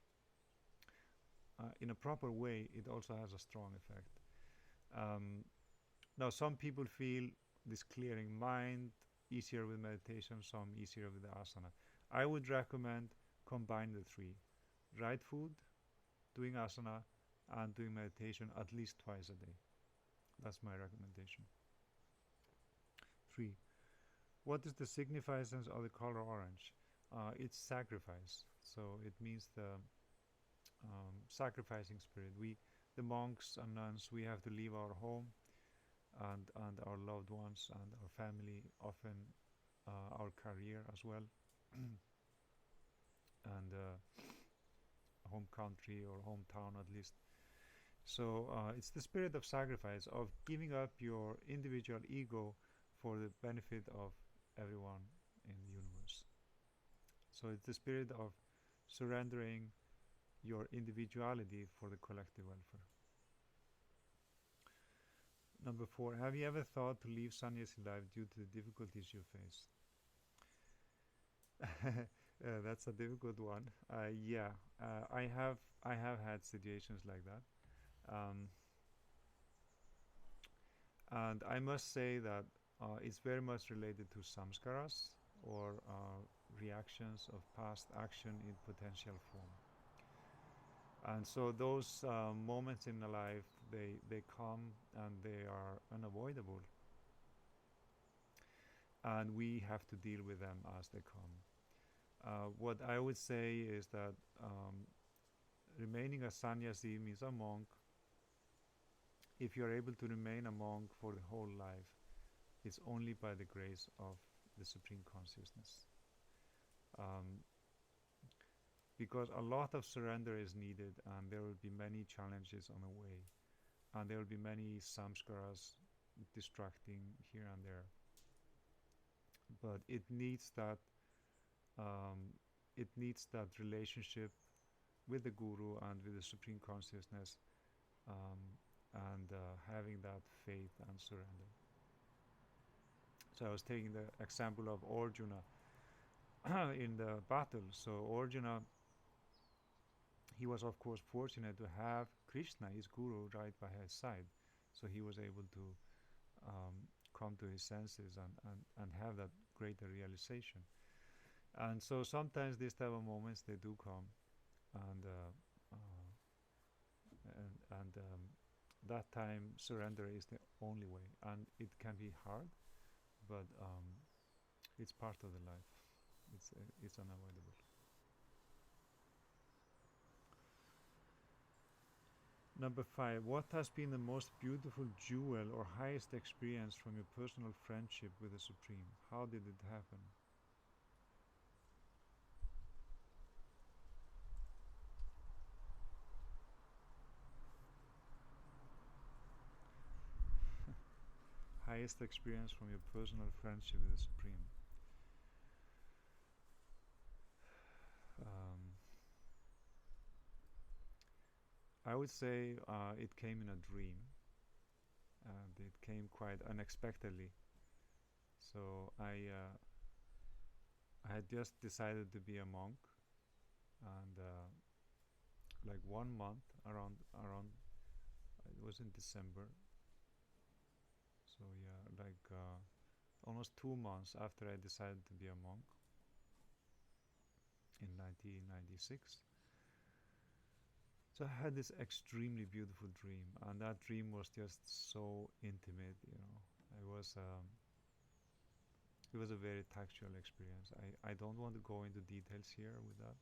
in a proper way, it also has a strong effect. Um, Now, some people feel this clearing mind easier with meditation, some easier with the asana. I would recommend combine the three: right food, doing asana, and doing meditation at least twice a day. That's my recommendation. Three. What is the significance of the color orange? It's sacrifice. So it means the sacrificing spirit. The monks and nuns, we have to leave our home and our loved ones and our family, often our career as well, and home country or hometown at least. So it's the spirit of sacrifice, of giving up your individual ego for the benefit of everyone in the universe. So it's the spirit of surrendering your individuality for the collective welfare. Number four, have you ever thought to leave sannyasi life due to the difficulties you face? That's a difficult one. Yeah, I have had situations like that. Um, And I must say that it's very much related to samskaras, or reactions of past action in potential form. And so those moments in the life, they come and they are unavoidable, and we have to deal with them as they come. What I would say is that remaining a sannyasi means a monk. If you are able to remain a monk for the whole life, it's only by the grace of the Supreme Consciousness. Because a lot of surrender is needed, and there will be many challenges on the way, and there will be many samskaras distracting here and there. But it needs that relationship with the Guru and with the Supreme Consciousness, and having that faith and surrender. So I was taking the example of Arjuna in the battle. So Arjuna, he was of course fortunate to have Krishna, his Guru, right by his side. So he was able to come to his senses and have that greater realization. And so sometimes these type of moments, they do come, and that time surrender is the only way, and it can be hard, but it's part of the life. It's unavoidable. Number 5. What has been the most beautiful jewel or highest experience from your personal friendship with the Supreme? How did it happen? Highest experience from your personal friendship with the Supreme. I would say it came in a dream, and it came quite unexpectedly. So I had just decided to be a monk, and like 1 month around it was in December. So yeah, like almost 2 months after I decided to be a monk in 1996. So I had this extremely beautiful dream, and that dream was just so intimate. It was a very tactual experience. I don't want to go into details here with that,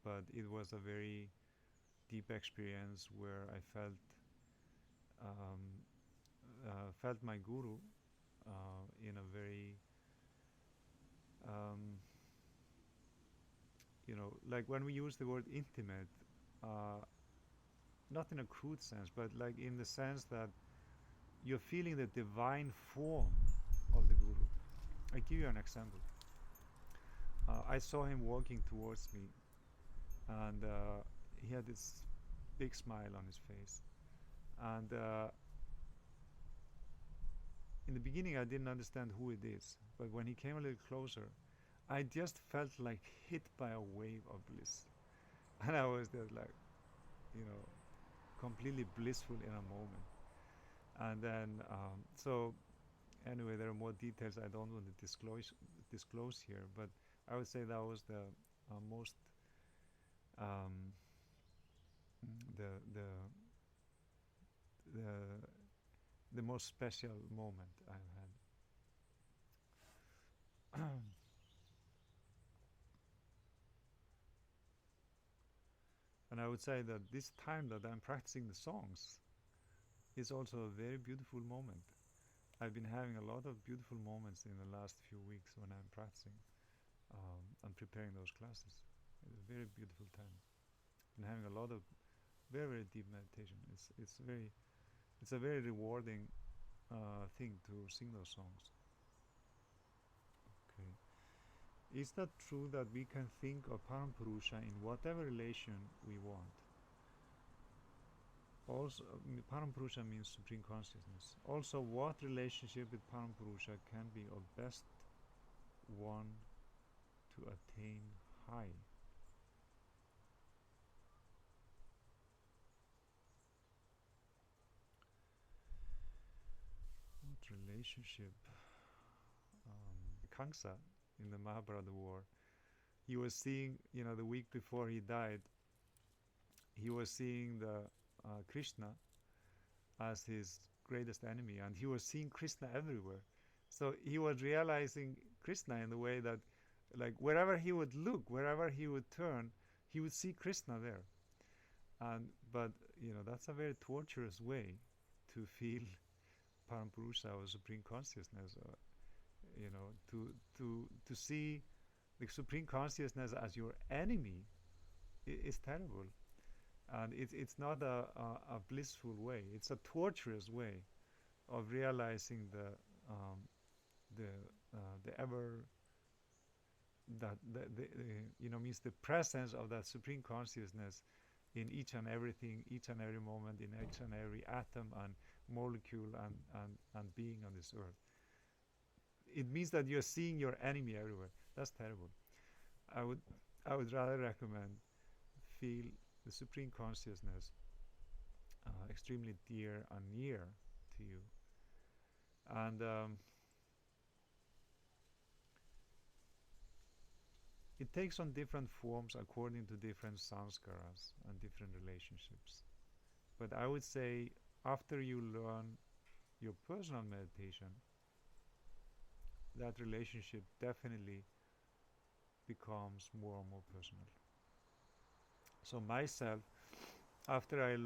but it was a very deep experience where I felt my Guru in a very like when we use the word intimate, not in a crude sense, but like in the sense that you're feeling the divine form of the Guru. I give you an example. I saw him walking towards me, and he had this big smile on his face. And in the beginning, I didn't understand who it is, but when he came a little closer, I just felt like hit by a wave of bliss. And I was just like, completely blissful in a moment. And then, so anyway, there are more details I don't want to disclose here, but I would say that was the most the most special moment I've had. And I would say that this time that I'm practicing the songs is also a very beautiful moment. I've been having a lot of beautiful moments in the last few weeks when I'm practicing and preparing those classes. It's a very beautiful time. And having a lot of very, very deep meditation. It's a very rewarding thing to sing those songs. Okay. Is that true that we can think of Parampurusha in whatever relation we want? Also, Parampurusha means Supreme Consciousness. Also, what relationship with Parampurusha can be of best one to attain high? relationship. Kamsa in the Mahabharata war, he was seeing, the week before he died, he was seeing the Krishna as his greatest enemy, and he was seeing Krishna everywhere. So he was realizing Krishna in the way that, like, wherever he would look, wherever he would turn, he would see Krishna there. But that's a very torturous way to feel Parampurusha or Supreme Consciousness. To see the Supreme Consciousness as your enemy is terrible, and it's not a blissful way. It's a torturous way of realizing the ever that means the presence of that Supreme Consciousness in each and everything, each and every moment, in each and every atom and molecule and being on this earth. It means that you're seeing your enemy everywhere. That's terrible. I would rather recommend feel the Supreme Consciousness extremely dear and near to you. And it takes on different forms according to different sanskaras and different relationships. But I would say after you learn your personal meditation, that relationship definitely becomes more and more personal. So myself, after I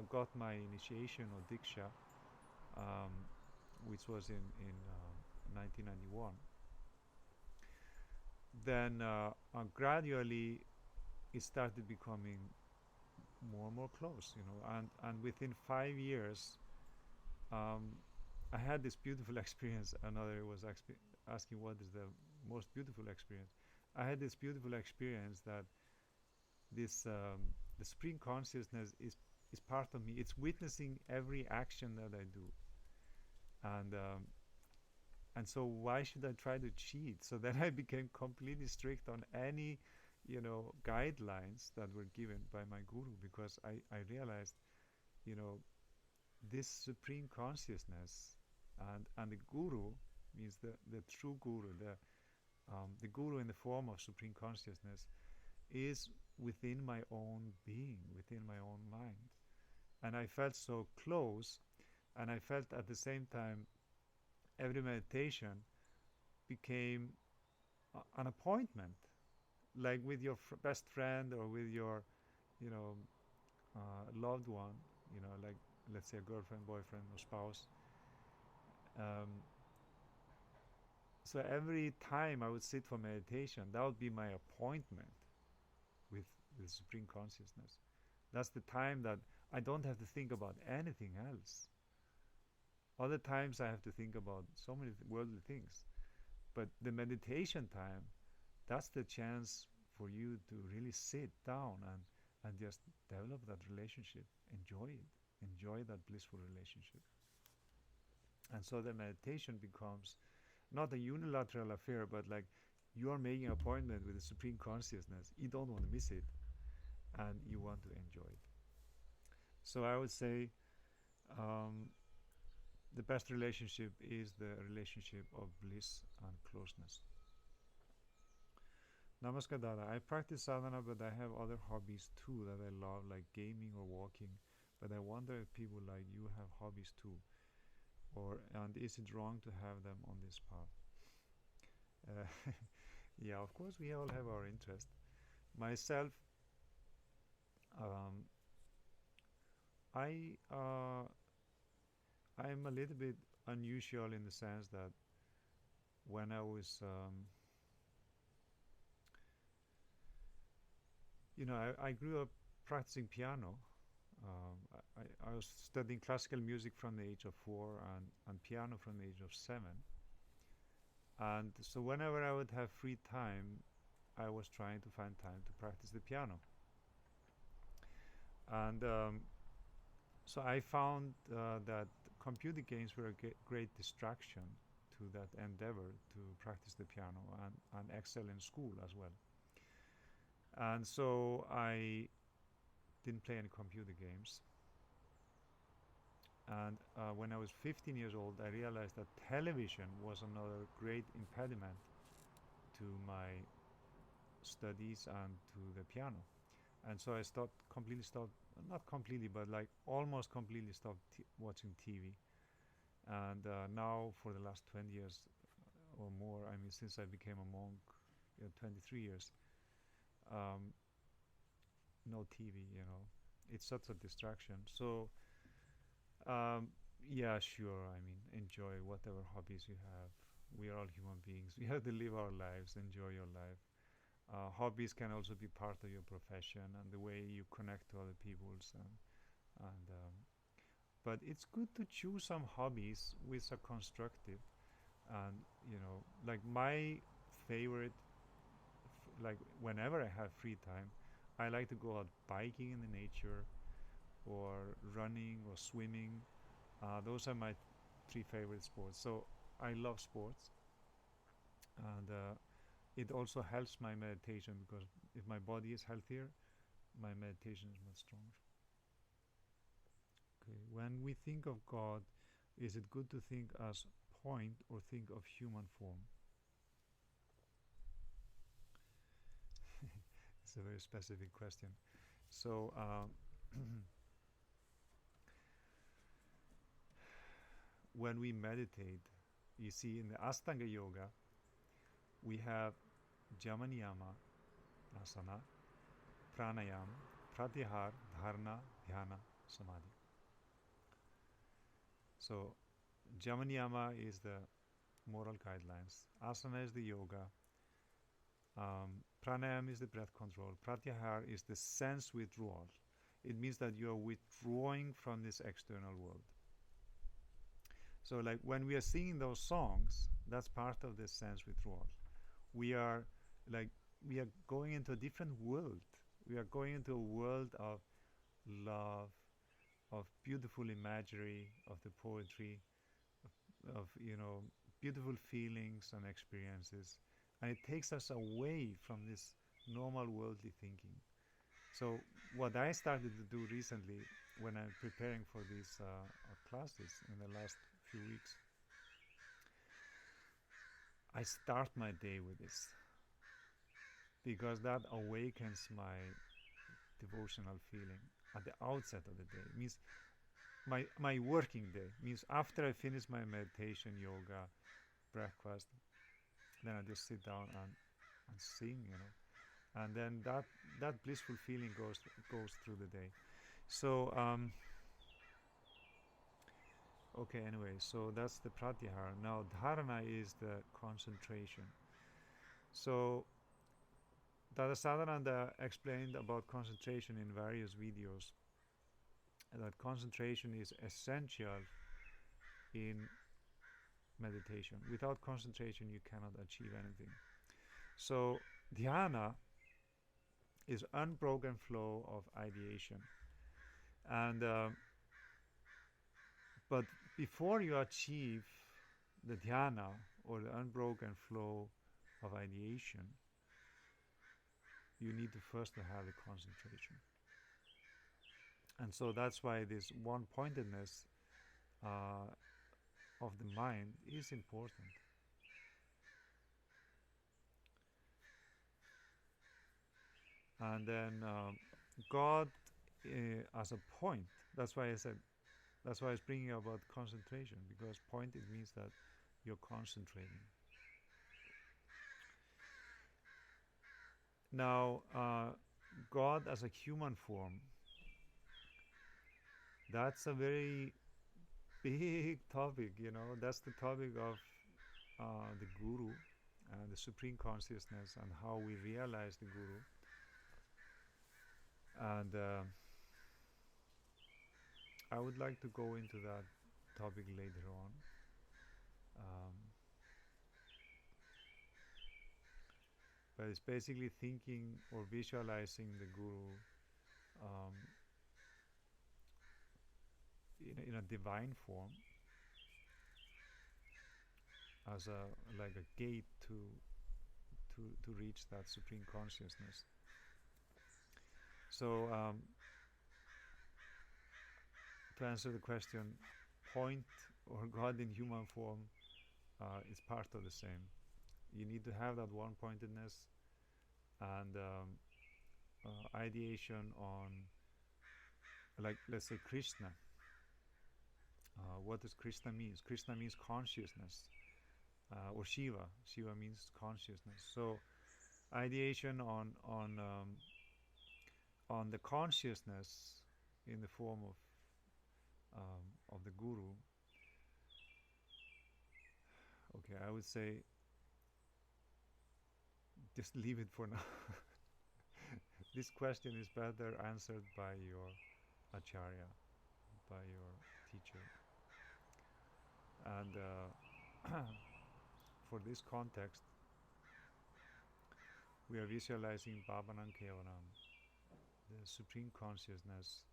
got my initiation or Diksha, which was in 1991, then gradually it started becoming more and more close, and within 5 years, I had this beautiful experience. Another was asking what is the most beautiful experience. I had this beautiful experience that this the Supreme Consciousness is part of me. It's witnessing every action that I do, and so why should I try to cheat? So then I became completely strict on any guidelines that were given by my guru, because I realized this Supreme Consciousness and the guru means the true guru, the guru in the form of Supreme Consciousness is within my own being, within my own mind. And I felt so close, and I felt at the same time every meditation became an appointment, like with your best friend or with your loved one, like let's say a girlfriend, boyfriend, or spouse. So every time I would sit for meditation, that would be my appointment with Supreme Consciousness. That's the time that I don't have to think about anything else. Other times I have to think about so many worldly things. But the meditation time, that's the chance for you to really sit down and just develop that relationship, enjoy it, enjoy that blissful relationship. And so the meditation becomes not a unilateral affair, but like you are making an appointment with the Supreme Consciousness. You don't want to miss it, and you want to enjoy it. So I would say the best relationship is the relationship of bliss and closeness. Namaskar, Dada. I practice sadhana, but I have other hobbies too that I love, like gaming or walking. But I wonder if people like you have hobbies too, and is it wrong to have them on this path? Yeah, of course we all have our interest. Myself, I'm a little bit unusual in the sense that when I was I grew up practicing piano. I was studying classical music from the age of 4 and piano from the age of 7. And so whenever I would have free time, I was trying to find time to practice the piano. And so I found that computer games were a great distraction to that endeavor to practice the piano and excel in school as well. And so I didn't play any computer games. And when I was 15 years old, I realized that television was another great impediment to my studies and to the piano. And so I completely stopped, not completely, but like almost completely stopped watching TV. And now for the last 20 years or more, I mean, since I became a monk, 23 years, um, no TV, it's such a distraction. So, um, yeah, sure, I mean, enjoy whatever hobbies you have. We are all human beings. We have to live our lives, enjoy your life. Hobbies can also be part of your profession and the way you connect to other people's and but it's good to choose some hobbies which are constructive and like my favorite like whenever I have free time, I like to go out biking in the nature or running or swimming. Those are my three favorite sports. So I love sports, and it also helps my meditation because if my body is healthier, my meditation is much stronger. Okay, when we think of God, is it good to think as point or think of human form? It's a very specific question. So when we meditate, you see in the Astanga Yoga, we have Jamaniyama, asana, pranayam, pratyahar, dharana, dhyana, samadhi. So Jamaniyama is the moral guidelines, asana is the yoga, pranayam is the breath control, pratyahar is the sense withdrawal. It means that you are withdrawing from this external world. So like when we are singing those songs, that's part of this sense withdrawal. We are like we are going into a different world. We are going into a world of love, of beautiful imagery, of the poetry, of beautiful feelings and experiences, and it takes us away from this normal worldly thinking. So what I started to do recently when I'm preparing for these classes in the last few weeks, I start my day with this because that awakens my devotional feeling at the outset of the day. It means my working day means after I finish my meditation, yoga, breakfast, then I just sit down and sing, and then that blissful feeling goes through the day. So okay, anyway, so that's the pratyahara. Now dharana is the concentration. So Dada Sadhananda explained about concentration in various videos, that concentration is essential in meditation. Without concentration, you cannot achieve anything. So dhyana is unbroken flow of ideation, and but before you achieve the dhyana or the unbroken flow of ideation, you need to first have the concentration. And so that's why this one-pointedness of the mind is important. And then God as a point, that's why I said, that's why I was bringing about concentration, because point, it means that you're concentrating. Now, God as a human form, that's a very big topic, that's the topic of the Guru, the Supreme Consciousness, and how we realize the Guru. And I would like to go into that topic later on. But it's basically thinking or visualizing the Guru um, in a divine form, as like a gate to reach that supreme consciousness. So to answer the question, point or God in human form is part of the same. You need to have that one-pointedness and ideation on, like, let's say Krishna. What does Krishna means? Krishna means consciousness, or Shiva. Shiva means consciousness. So ideation on the consciousness in the form of the guru. Okay, I would say just leave it for now. This question is better answered by your acharya, by your teacher. And for this context, we are visualizing Bhavanam Kevalam, the Supreme Consciousness,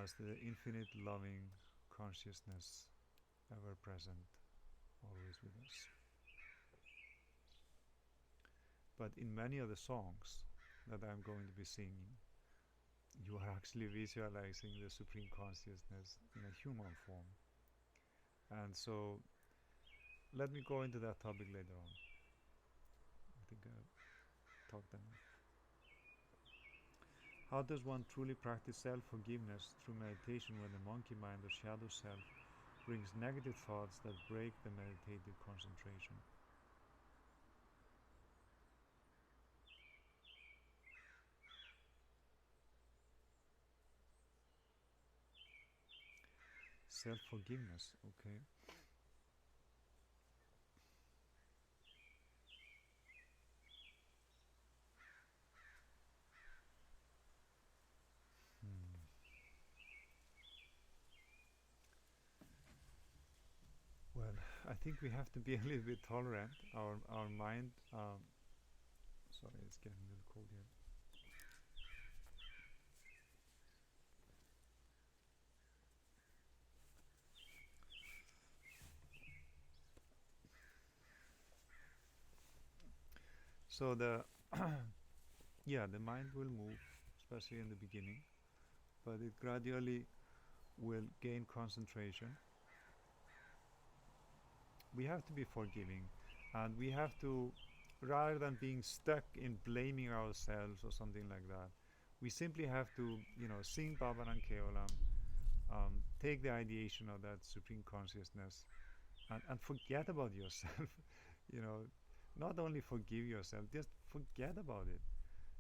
as the infinite loving consciousness ever present, always with us. But in many of the songs that I'm going to be singing, you are actually visualizing the Supreme Consciousness in a human form. And so, let me go into that topic later on. I think I've talked enough. How does one truly practice self-forgiveness through meditation when the monkey mind or shadow self brings negative thoughts that break the meditative concentration? Self-forgiveness, okay. Well, I think we have to be a little bit tolerant. Our mind. Sorry, it's getting a little cold here. So the the mind will move, especially in the beginning, but it gradually will gain concentration. We have to be forgiving, and we have to, rather than being stuck in blaming ourselves or something like that, we simply have to, sing Bhavanam Kevalam, take the ideation of that Supreme Consciousness, and forget about yourself. Not only forgive yourself, just forget about it.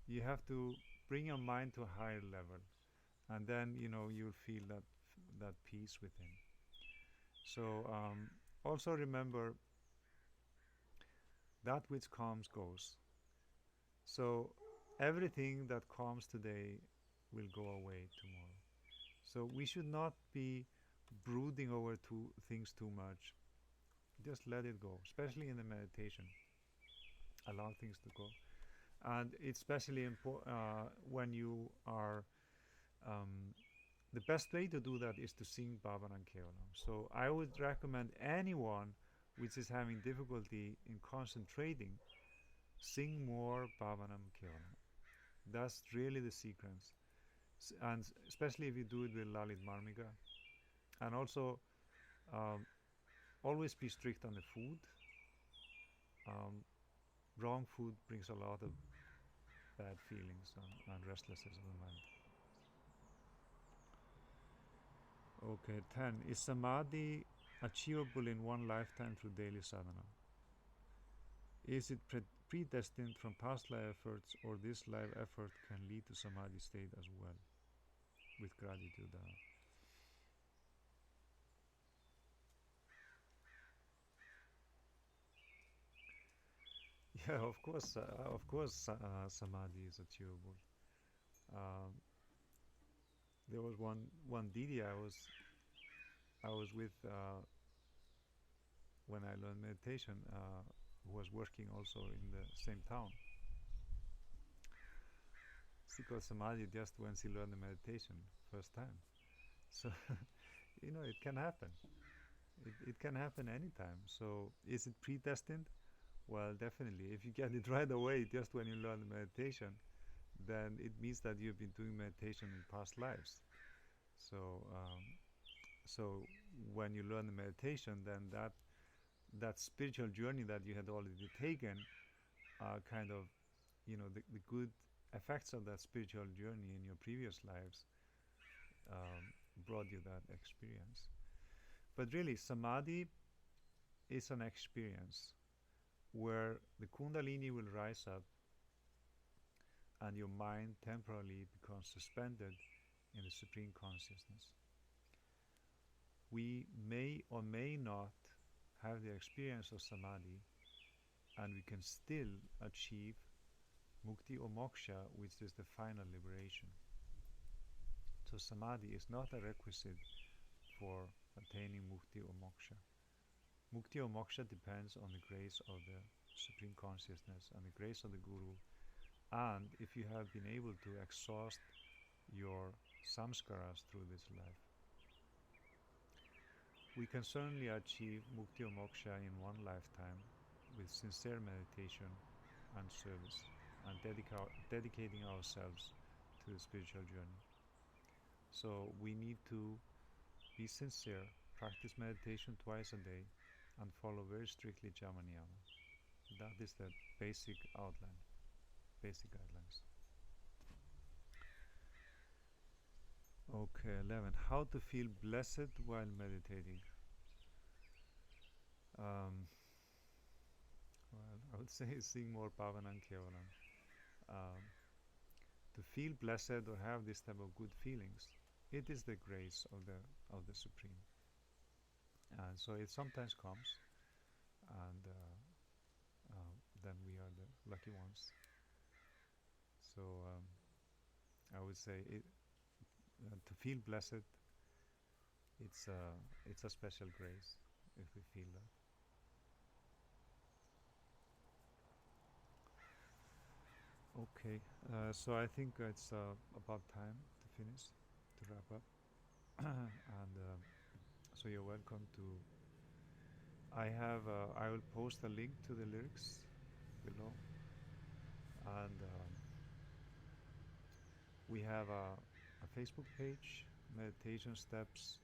You have to bring your mind to a higher level, and then you'll feel that peace within. So also remember, that which comes goes. So everything that comes today will go away tomorrow. So we should not be brooding over things too much. Just let it go, especially in the meditation. Allow things to go. And it's especially important when you are, the best way to do that is to sing Bhavanam Kevalam. So I would recommend anyone which is having difficulty in concentrating, sing more Bhavanam Kevalam. That's really the sequence. And especially if you do it with Lalit Marmika. And also, always be strict on the food. Wrong food brings a lot of bad feelings and restlessness of the mind. Okay, 10. Is samadhi achievable in one lifetime through daily sadhana? Is it predestined from past life efforts, or this life effort can lead to samadhi state as well? With gratitude, Dada. Yeah, of course, samadhi is achievable. Um, there was one Didi I was with when I learned meditation, who was working also in the same town. She got samadhi just when she learned the meditation first time. So it can happen. It can happen anytime. So is it predestined? Well, definitely. If you get it right away, just when you learn the meditation, then it means that you've been doing meditation in past lives. So So when you learn the meditation, then that spiritual journey that you had already taken, kind of, the good effects of that spiritual journey in your previous lives brought you that experience. But really, samadhi is an experience where the kundalini will rise up and your mind temporarily becomes suspended in the supreme consciousness. We may or may not have the experience of samadhi, and we can still achieve mukti or moksha, which is the final liberation. So samadhi is not a requisite for attaining mukti or moksha. Mukti or moksha depends on the grace of the supreme consciousness and the grace of the guru, and if you have been able to exhaust your samskaras through this life. We can certainly achieve mukti or moksha in one lifetime with sincere meditation and service, and dedicating ourselves to the spiritual journey. So we need to be sincere, practice meditation twice a day, and follow very strictly Jama Niyama. That is the basic outline, basic guidelines. Okay, 11. How to feel blessed while meditating. Well, I would say sing more Pavanam Kevalam. To feel blessed or have this type of good feelings, it is the grace of the Supreme. And so it sometimes comes, and then we are the lucky ones. So I would say to feel blessed, it's a special grace if we feel that. Okay, so I think it's about time to finish, to wrap up. And so you're welcome to. I will post a link to the lyrics below, and we have a Facebook page, Meditation Steps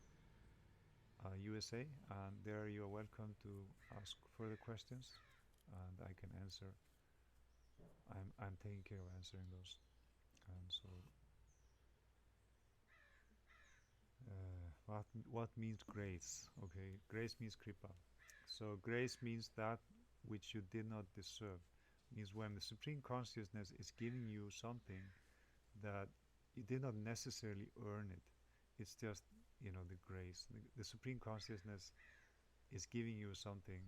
USA, and there you are welcome to ask further questions, and I can answer. I'm taking care of answering those, and so what means grace? Okay, grace means kripa. So grace means that which you did not deserve. Means when the Supreme Consciousness is giving you something that you did not necessarily earn it. It's just, the grace. The Supreme Consciousness is giving you something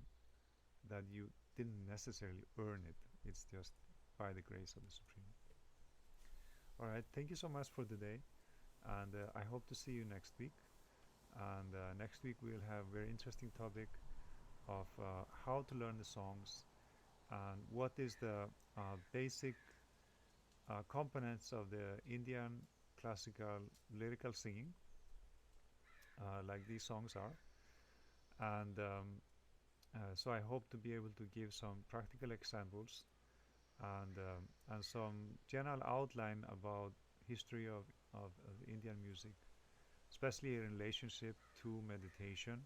that you didn't necessarily earn it. It's just by the grace of the Supreme. Alright, thank you so much for today, and I hope to see you next week. And next week we'll have a very interesting topic of how to learn the songs and what is the basic components of the Indian classical lyrical singing, like these songs are. And so I hope to be able to give some practical examples and some general outline about history of Indian music, especially in relationship to meditation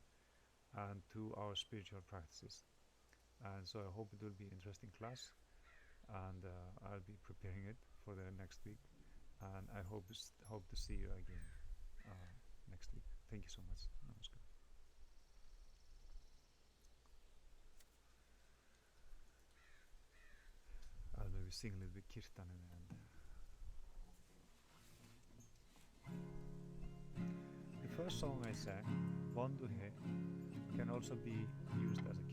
and to our spiritual practices. And so I hope it will be an interesting class, and I'll be preparing it for the next week, and I hope to see you again next week. Thank you so much. Namaskar. I'll maybe sing a little bit kirtan in the end. The first song I sang, Bandhu Hai, can also be used as a